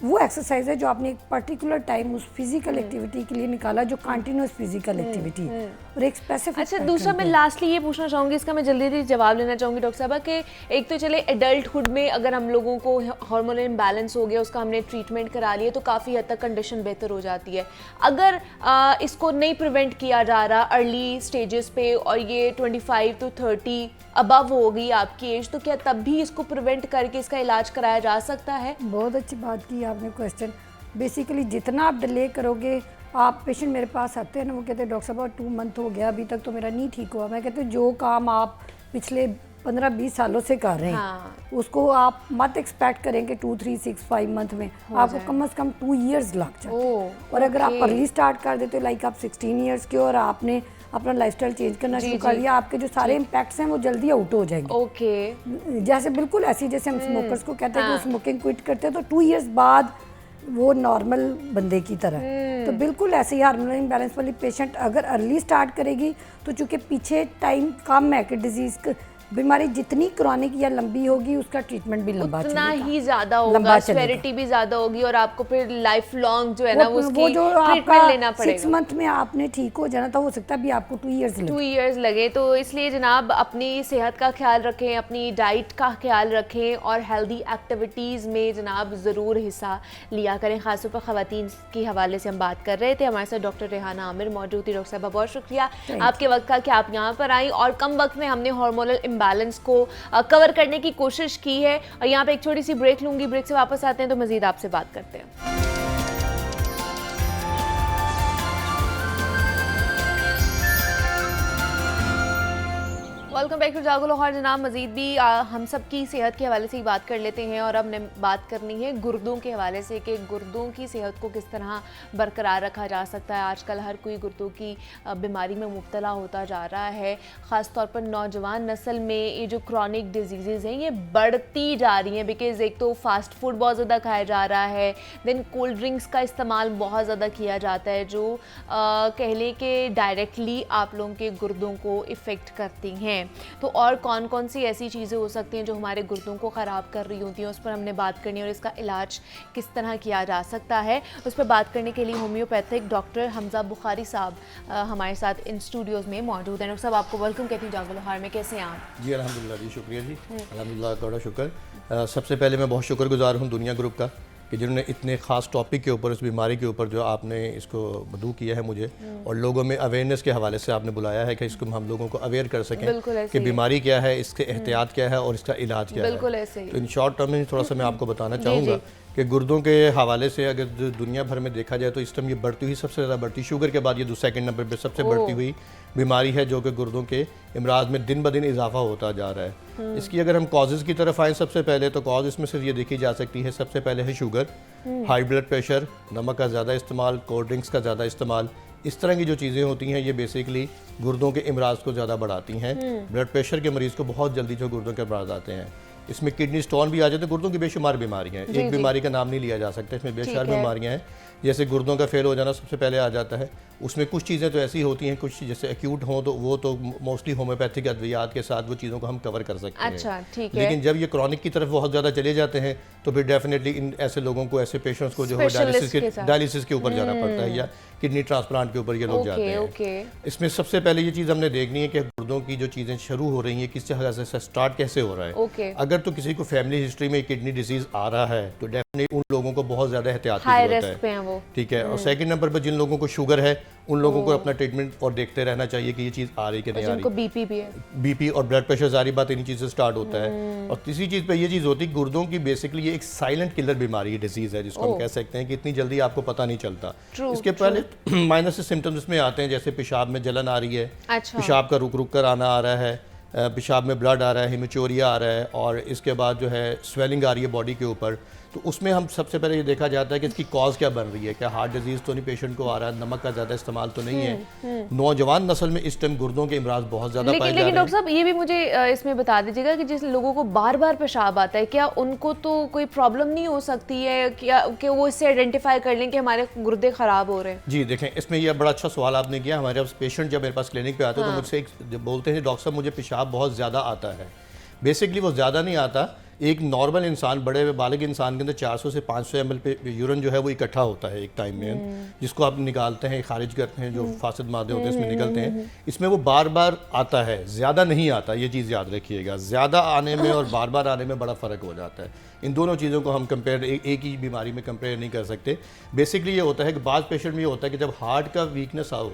वो एक्सरसाइज है जो आपने एक पर्टिकुलर टाइम उस फिजिकल एक्टिविटी के लिए निकाला, जो कंटिन्यूअस फिजिकल एक्टिविटी है और एक स्पेसिफिक। अच्छा, दूसरा मैं लास्टली ये पूछना चाहूँगी, इसका मैं जल्दी जल्दी जवाब लेना चाहूँगी डॉक्टर साहब, कि एक तो चले एडल्टहुड में अगर हम लोगों को हार्मोनल इम्बैलेंस हो गया, उसका हमने ट्रीटमेंट करा लिया तो काफ़ी हद तक कंडीशन बेहतर हो जाती है। अगर इसको नहीं प्रिवेंट किया जा रहा अर्ली स्टेजेस पे और ये 25 to 30 अबव हो गई आपकी एज, तो क्या तब भी इसको प्रिवेंट करके इसका इलाज कराया जा सकता है? बहुत अच्छी बात की आपने क्वेश्चन। बेसिकली जितना आप डिले करोगे, आप पेशेंट मेरे पास आते हैं ना, वो कहते हैं डॉक्टर साहब 2 मंथ हो गया अभी तक तो मेरा नहीं ठीक हुआ। मैं कहती हूँ जो काम आप पिछले 15-20 सालों से कर रहे हैं उसको आप मत एक्सपेक्ट करें कि 2, 3, 6, 5 मंथ में, आपको कम से कम 2 ईयर्स लग जाते हैं। और अगर आप अर्ली स्टार्ट कर देते हो, लाइक आप 16 ईयर्स के और आपने अपना लाइफस्टाइल चेंज करना शुरू कर दिया, आपके जो सारे इम्पैक्ट्स हैं वो जल्दी आउट हो जाएंगे। ओके, जैसे बिल्कुल ऐसी जैसे हम स्मोकर्स को कहते हैं कि स्मोकिंग क्विट करते हैं तो 2 ईयर्स बाद वो नॉर्मल बंदे की तरह। तो बिल्कुल ऐसे ही हार्मोनल इम्बैलेंस वाली पेशेंट अगर अर्ली स्टार्ट करेगी तो चूँकि पीछे टाइम कम है कि डिजीज़ बीमारी जितनी क्रॉनिक या लंबी होगी उसका ट्रीटमेंट भी लंबा उतना चलेगा, ही ज्यादा लंबा होगा, चलेगा। सेवेरिटी भी ज्यादा होगी और आपको फिर लाइफ लॉन्ग जो है ना वो उसकी जो ट्रीटमेंट लेना आपका पड़ेगा। 6 मंथ में आपने ठीक हो जाना था, हो सकता है अभी आपको 2 इयर्स लगे। 2 इयर्स लगे। तो इसलिए जनाब अपनी सेहत का ख्याल रखें, अपनी डाइट का ख्याल रखें और हेल्दी एक्टिविटीज़ में जनाब ज़रूर हिस्सा लिया करें। ख़ासतौर पर ख़वातीन के हवाले से हम बात कर रहे थे। हमारे साथ डॉक्टर रेहाना आमिर मौजूद थी। डॉक्टर साहबा बहुत शुक्रिया आपके वक्त का कि आप यहाँ पर आई और कम वक्त में हमने हार्मोनल इम्बैलेंस को कवर करने की कोशिश की है। और यहाँ पे एक छोटी सी ब्रेक लूँगी, ब्रेक से वापस आते हैं तो मज़ीद आपसे बात करते हैं। वेलकम बैक टू जागो लाहौर। जनाब मज़ीद भी हम सब की सेहत के हवाले से ही बात कर लेते हैं और अब ने बात करनी है गुर्दों के हवाले से कि गुर्दों की सेहत को किस तरह बरकरार रखा जा सकता है। आजकल हर कोई गुर्दों की बीमारी में मुब्तला होता जा रहा है। ख़ास तौर पर नौजवान नस्ल में ये जो क्रॉनिक डिजीज़ हैं ये बढ़ती जा रही हैं, बिकॉज़ एक तो फास्ट फूड बहुत ज़्यादा खाया जा रहा है, देन कोल्ड ड्रिंक्स का इस्तेमाल बहुत ज़्यादा किया जाता है जो कह लें कि डायरेक्टली आप लोगों के गुर्दों को इफ़ेक्ट करती हैं। तो और कौन कौन सी ऐसी चीज़ें हो सकती हैं जो हमारे गुर्दों को ख़राब कर रही होती हैं, उस पर हमने बात करनी है और इसका इलाज किस तरह किया जा सकता है। उस पर बात करने के लिए होम्योपैथिक डॉक्टर हमजा बुखारी साहब हमारे साथ इन स्टूडियोज़ में मौजूद हैं। डॉक्टर साहब आपको वेलकम कहती हूँ जागो लाहौर में, कैसे हैं आप? जी अल्हम्दुलिल्लाह जी, शुक्रिया जी, अल्हम्दुलिल्लाह थोड़ा शुक्र। सबसे पहले मैं बहुत शुक्रगुजार हूँ दुनिया ग्रुप का कि जिन्होंने इतने ख़ास टॉपिक के ऊपर, इस बीमारी के ऊपर जो आपने इसको मदऊ किया है मुझे और लोगों में अवेयरनेस के हवाले से आपने बुलाया है कि इसको हम लोगों को अवेयर कर सकें कि बीमारी क्या है, इसके एहतियात क्या है और इसका इलाज क्या है। तो इन शॉर्ट टर्म में थोड़ा सा मैं आपको बताना चाहूँगा कि गुर्दों के हवाले से अगर दुनिया भर में देखा जाए तो इस टाइम ये बढ़ती हुई, सबसे ज़्यादा बढ़ती, शुगर के बाद ये सेकंड नंबर पे सबसे बढ़ती हुई बीमारी है जो कि गुर्दों के इमराज में दिन ब दिन इजाफा होता जा रहा है। इसकी अगर हम कॉजेज़ की तरफ आएँ सबसे पहले तो कॉज इसमें सिर्फ ये देखी जा सकती है, सबसे पहले है शुगर, हाई ब्लड प्रेशर, नमक का ज़्यादा इस्तेमाल, कोल्ड ड्रिंक्स का ज़्यादा इस्तेमाल। इस तरह की जो चीज़ें होती हैं ये बेसिकली गुर्दों के इमराज को ज़्यादा बढ़ाती हैं। ब्लड प्रेशर के मरीज़ को बहुत जल्दी जो गुर्दों के अमराज आते हैं। इसमें किडनी स्टोन भी आ जाते हैं। गुर्दों की बेशुमार बीमारियां हैं, एक बीमारी का नाम नहीं लिया जा सकता, इसमें बेशुमार बीमारियां हैं। जैसे गुर्दों का फेल हो जाना सबसे पहले आ जाता है। उसमें कुछ चीज़ें तो ऐसी होती हैं, कुछ जैसे एक्यूट हों तो वो तो मोस्टली होम्योपैथिक अद्वियात के साथ वो चीज़ों को हम कवर कर सकते हैं। अच्छा, ठीक है। लेकिन जब ये क्रॉनिक की तरफ बहुत ज़्यादा चले जाते हैं तो फिर डेफिनेटली इन ऐसे लोगों को, ऐसे पेशेंट्स को जो है डायलिसिस के ऊपर जाना पड़ता है या किडनी ट्रांसप्लांट के ऊपर ये लोग जाते हैं। इसमें सबसे पहले ये चीज़ हमने देखनी है कि गुर्दों की जो चीज़ें शुरू हो रही हैं किस जगह से स्टार्ट कैसे हो रहा है। अगर तो किसी को फैमिली हिस्ट्री में किडनी डिजीज आ रहा है तो डेफिनेटली उन लोगों को बहुत ज़्यादा एहतियात की जरूरत है, ठीक है। और सेकंड नंबर पर जिन लोगों को शुगर है उन लोगों को अपना ट्रीटमेंट और देखते रहना चाहिए कि ये चीज़ आ रही कि नहीं आ रही। बीपी भी है, बीपी और ब्लड प्रेशर सारी बात इन्हीं चीज़ से स्टार्ट होता है। और तीसरी चीज़ पे ये चीज़ होती है गुर्दों की बेसिकली ये एक साइलेंट किलर बीमारी, डिजीज़ है जिसको हम कह सकते हैं कि इतनी जल्दी आपको पता नहीं चलता। इसके पहले माइनर से सिम्टम्स इसमें आते हैं, जैसे पेशाब में जलन आ रही है, पेशाब का रुक रुक कर आना आ रहा है, पेशाब में ब्लड आ रहा है, हिमेचोरिया आ रहा है और इसके बाद जो है स्वेलिंग आ रही है बॉडी के ऊपर। तो उसमें हम सबसे पहले ये देखा जाता है कि इसकी कॉज क्या बन रही है, क्या हार्ट डिजीज़ तो नहीं पेशेंट को आ रहा है, नमक का ज़्यादा इस्तेमाल तो नहीं है। नौजवान नस्ल में इस टाइम गुर्दों के इमराज बहुत ज़्यादा पाए जा रहे हैं। लेकिन डॉक्टर साहब ये भी मुझे इसमें बता दीजिएगा कि जिस लोगों को बार बार पेशाब आता है क्या उनको तो कोई प्रॉब्लम नहीं हो सकती है क्या कि वो इससे आइडेंटिफाई कर लें कि हमारे गुर्दे ख़राब हो रहे हैं? जी देखें, इसमें यह बड़ा अच्छा सवाल आपने किया। हमारे पेशेंट जब मेरे पास क्लिनिक पे आते हैं तो मुझसे बोलते हैं डॉक्टर साहब मुझे पेशाब बहुत ज़्यादा आता है। बेसिकली वो ज़्यादा नहीं आता, एक नॉर्मल इंसान, बड़े बालिग इंसान के अंदर 400 से 500 ml पे यूरिन जो है वो इकट्ठा होता है एक टाइम में, जिसको आप निकालते हैं, खारिज करते हैं, जो फासिद मादे होते हैं इसमें निकलते हैं। इसमें वो बार बार आता है, ज़्यादा नहीं आता, ये चीज़ याद रखिएगा। ज़्यादा आने में और बार बार आने में बड़ा फ़र्क हो जाता है। इन दोनों चीज़ों को हम कंपेयर एक ही बीमारी में कंपेयर नहीं कर सकते। बेसिकली ये होता है कि बाद पेशेंट में ये होता है कि जब हार्ट का वीकनेस हो,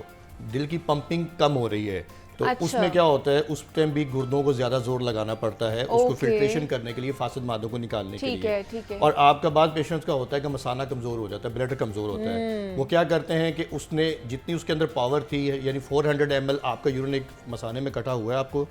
दिल की पंपिंग कम हो रही है तो उसमें क्या होता है, उस टाइम भी गुर्दों को ज़्यादा जोर लगाना पड़ता है उसको फिल्ट्रेशन करने के लिए, फासिद मादों को निकालने के लिए। ठीक है। और आपका बाद पेशेंट्स का होता है कि मसाना कमज़ोर हो जाता है, ब्लड कमज़ोर होता है। वो क्या करते हैं कि उसने जितनी उसके अंदर पावर थी, यानी 400 ml आपका यूरिन एक मसाने में कटा हुआ है आपको,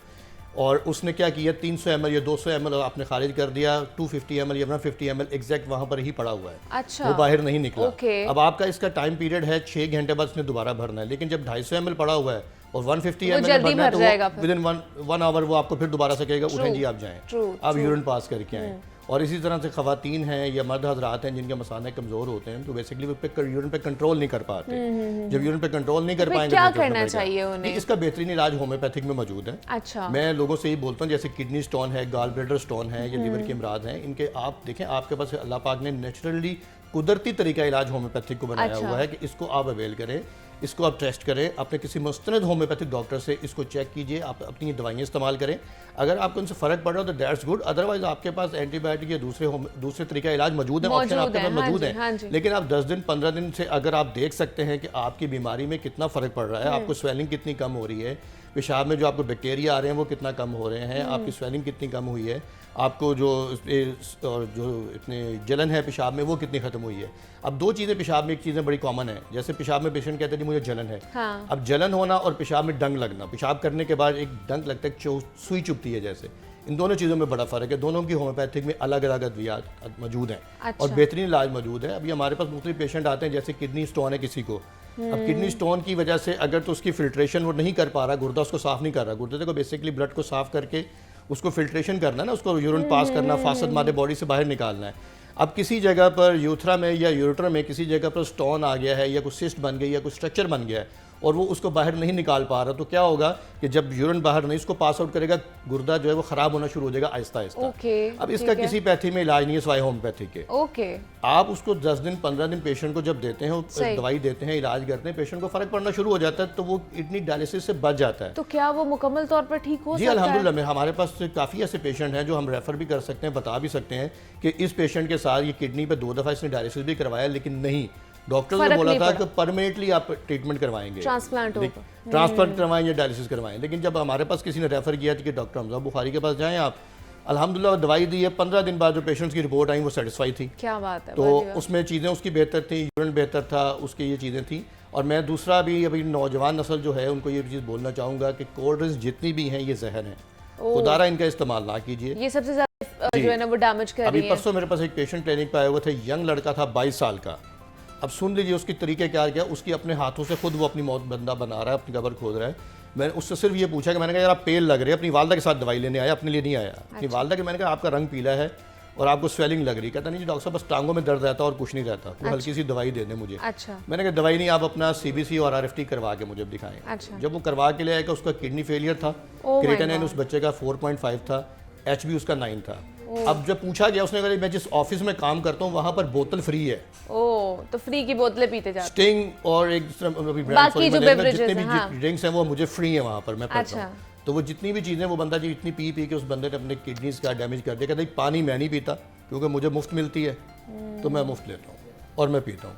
और उसने क्या किया 300 ml या 200 ml आपने खारिज कर दिया, 250 ml या 150 ml एग्जैक्ट वहाँ पर ही पड़ा हुआ है। अच्छा, वो बाहर नहीं निकला। अब आपका इसका टाइम पीरियड है 6 घंटे बाद उसने दोबारा भरना है। लेकिन जब 250 ml पड़ा हुआ है और 150 ml भरना है तो विदिन 1 आवर वो आपको फिर दोबारा से कहेगा उठें जी आप जाएं, आप यूरिन पास करके आएँ। और इसी तरह से ख़वातीन हैं या मर्द हजरात हैं जिनके मसाने कमज़ोर होते हैं तो बेसिकली वो यूरिन पे कंट्रोल नहीं कर पाते। जब यूरिन पे कंट्रोल नहीं कर पाएंगे क्या तो करना चाहिए उन्हें? इसका बेहतरीन इलाज होम्योपैथिक में मौजूद है। अच्छा, मैं लोगों से यही बोलता हूँ जैसे किडनी स्टोन है, गाल ब्लैडर स्टोन है या लीवर के अमराज हैं, इनके आप देखें आपके पास अल्लाह पाक ने नेचुरली कुदरती तरीका इलाज होम्योपैथिक को बनाया हुआ है कि इसको आप अवेल करें, इसको आप टेस्ट करें, अपने किसी मुस्तनद होम्योपैथिक डॉक्टर से इसको चेक कीजिए, आप अपनी दवाइयाँ इस्तेमाल करें। अगर आपको उनसे फ़र्क पड़ रहा हो तो दैट्स गुड, अदरवाइज आपके पास एंटीबायोटिक या दूसरे तरीका इलाज मौजूद है, ऑप्शन आपके पास मौजूद है। लेकिन आप 10 दिन 15 दिन से अगर आप देख सकते हैं कि आपकी बीमारी में कितना फ़र्क पड़ रहा है, आपको स्वेलिंग कितनी कम हो रही है, पेशाब में जो आपको बैक्टीरिया आ रहे हैं वो कितना कम हो रहे हैं, आपकी स्वेलिंग कितनी कम हुई है, आपको जो इतने जलन है पेशाब में वो कितनी ख़त्म हुई है। अब दो चीज़ें पेशाब में, एक चीज़ें बड़ी कॉमन है, जैसे पेशाब में पेशेंट कहते हैं मुझे जलन है। हाँ। अब जलन होना और पेशाब में डंग लगना, पेशाब करने के बाद एक डंग लगता है, सुई चुभती है जैसे, इन दोनों चीज़ों में बड़ा फ़र्क है। दोनों की होम्योपैथिक में अलग अलग अद्वियात मौजूद हैं। अच्छा। और बेहतरीन इलाज मौजूद है। अभी हमारे पास मुख्तलिफ पेशेंट आते हैं, जैसे किडनी स्टोन है किसी को, अब किडनी स्टोन की वजह से अगर तो उसकी फिल्ट्रेशन वो नहीं कर पा रहा, गुर्दा उसको साफ़ नहीं कर रहा, गुर्दे को बेसिकली ब्लड को साफ़ करके उसको फिल्ट्रेशन करना है ना, उसको यूरिन पास करना, फासद मादे बॉडी से बाहर निकालना है। अब किसी जगह पर यूथरा में या यूरेटर में किसी जगह पर स्टोन आ गया है या कुछ सिस्ट बन गई या कुछ स्ट्रक्चर बन गया है और वो उसको बाहर नहीं निकाल पा रहा, तो क्या होगा कि जब यूरिन बाहर नहीं उसको पास आउट करेगा, गुर्दा जो है वो ख़राब होना शुरू हो जाएगा आहिस्ता आहिस्ता। अब इसका किसी पैथी में इलाज नहीं है सिवाय होम्योपैथिक के। आप उसको 10 दिन 15 दिन पेशेंट को जब देते हैं, दवाई देते हैं, इलाज करते हैं, पेशेंट को फ़र्क पड़ना शुरू हो जाता है, तो वो किडनी डायलिसिस से बच जाता है। तो क्या वो मुकम्मल तौर पर ठीक हो जी सकता है? अल्हम्दुलिल्लाह, हमारे पास काफ़ी ऐसे पेशेंट हैं जो हम रेफ़र भी कर सकते हैं, बता भी सकते हैं कि इस पेशेंट के साथ ये किडनी पे 2 दफ़ा इसने डायलिसिस भी करवाया, लेकिन नहीं, डॉक्टर ने बोला था कि परमानेंटली आप ट्रीटमेंट करवाएंगे, ट्रांसप्लांट करवाएं या डायलिसिस करवाएं। लेकिन जब हमारे पास किसी ने रेफ़र किया कि डॉक्टर हमजा बुखारी के पास जाएं आप, अल्हम्दुलिल्लाह दवाई दी है, 15 दिन बाद जो पेशेंट्स की रिपोर्ट आई वो सेटिस्फाई थी। क्या बात है। तो उसमें चीज़ें उसकी बेहतर थी, यूरिन बेहतर था, उसकी ये चीज़ें थी। और मैं दूसरा भी अभी नौजवान नस्ल जो है उनको ये चीज़ बोलना चाहूँगा कि कोल्ड ड्रिंक्स जितनी भी हैं ये जहर हैं, खुदारा इनका इस्तेमाल ना कीजिए, ये सबसे ज़्यादा जो है ना वो डैमेज कर रही है। अभी परसों मेरे पास एक पेशेंट क्लिनिक पे आए हुए थे, यंग लड़का था 22 साल का। अब सुन लीजिए उसकी तरीके क्या किया, उसकी अपने हाथों से खुद वो अपनी मौत बंदा बना रहा है, अपनी कब्र खोद रहा है। मैंने उससे सिर्फ ये पूछा कि मैंने कहा यार आप पेल लग रहे हैं, अपनी वालदा के साथ दवाई लेने आया, अपने लिए नहीं आया। अपनी वालदा के मैंने कहा आपका रंग पीला है और आपको स्वेलिंग लग रही, कहता नहीं जी डॉक्टर साहब बस टांगों में दर्द रहता है और कुछ नहीं रहता, वो हल्की सी दवाई दे दें मुझे। अच्छा। मैंने कहा दवाई नहीं, आप अपना CBC और RFT करवा के मुझे दिखाएं। अच्छा। जब वो करवा के ले आएगा, उसका किडनी फेलियर था, क्रिएटिनिन उस बच्चे का 4.5 था, HB उसका 9 था। अब जब पूछा गया उसने कहा मैं जिस ऑफिस में काम करता हूँ वहाँ पर बोतल फ्री है। तो फ्री की बोतलें पीते जाते स्टिंग और एक बाकी जो जितने भी ड्रिंक्स हैं वो मुझे फ्री है वहाँ पर, मैं पीता हूँ। तो वो जितनी भी चीज़ें वो बंदा जी इतनी पी के उस बंदे ने अपने किडनीज का डैमेज कर दिया। कहते पानी मैं नहीं पीता क्योंकि मुझे मुफ्त मिलती है, तो मैं मुफ्त लेता हूँ और मैं पीता हूँ।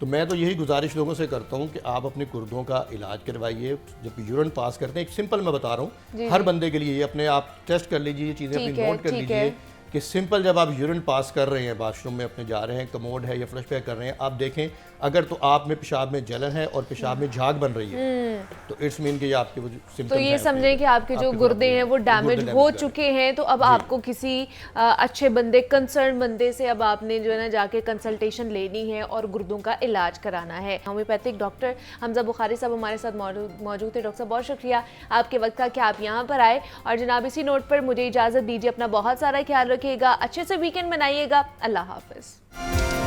तो मैं तो यही गुजारिश लोगों से करता हूँ कि आप अपने गुर्दों का इलाज करवाइए। जब यूरिन पास करते हैं, एक सिंपल मैं बता रहा हूँ हर बंदे के लिए, ये अपने आप टेस्ट कर लीजिए, ये चीज़ें अपनी नोट कर लीजिए कि सिंपल जब आप यूरिन पास कर रहे हैं, बाथरूम में अपने जा रहे हैं, कमोड है या फ्लश बैग कर रहे हैं, आप देखें अगर तो आप में पेशाब में जलन है और पेशाब में झाग बन रही है तो इट्स मीन कि ये आपके सिम्पटम्स तो ये समझें कि आपके जो गुर्दे हैं वो डैमेज हो चुके हैं। तो अब आपको किसी अच्छे बंदे, कंसर्न बंदे से अब आपने जो है ना जाके कंसल्टेशन लेनी है और गुर्दों का इलाज कराना है। होम्योपैथिक डॉक्टर हमजा बुखारी साहब हमारे साथ मौजूद थे। डॉक्टर साहब बहुत शुक्रिया आपके वक्त का कि आप यहाँ पर आए। और जनाब इसी नोट पर मुझे इजाज़त दीजिए, अपना बहुत सारा ख्याल रखिएगा, अच्छे से वीकेंड मनाइएगा। अल्लाह हाफिज़।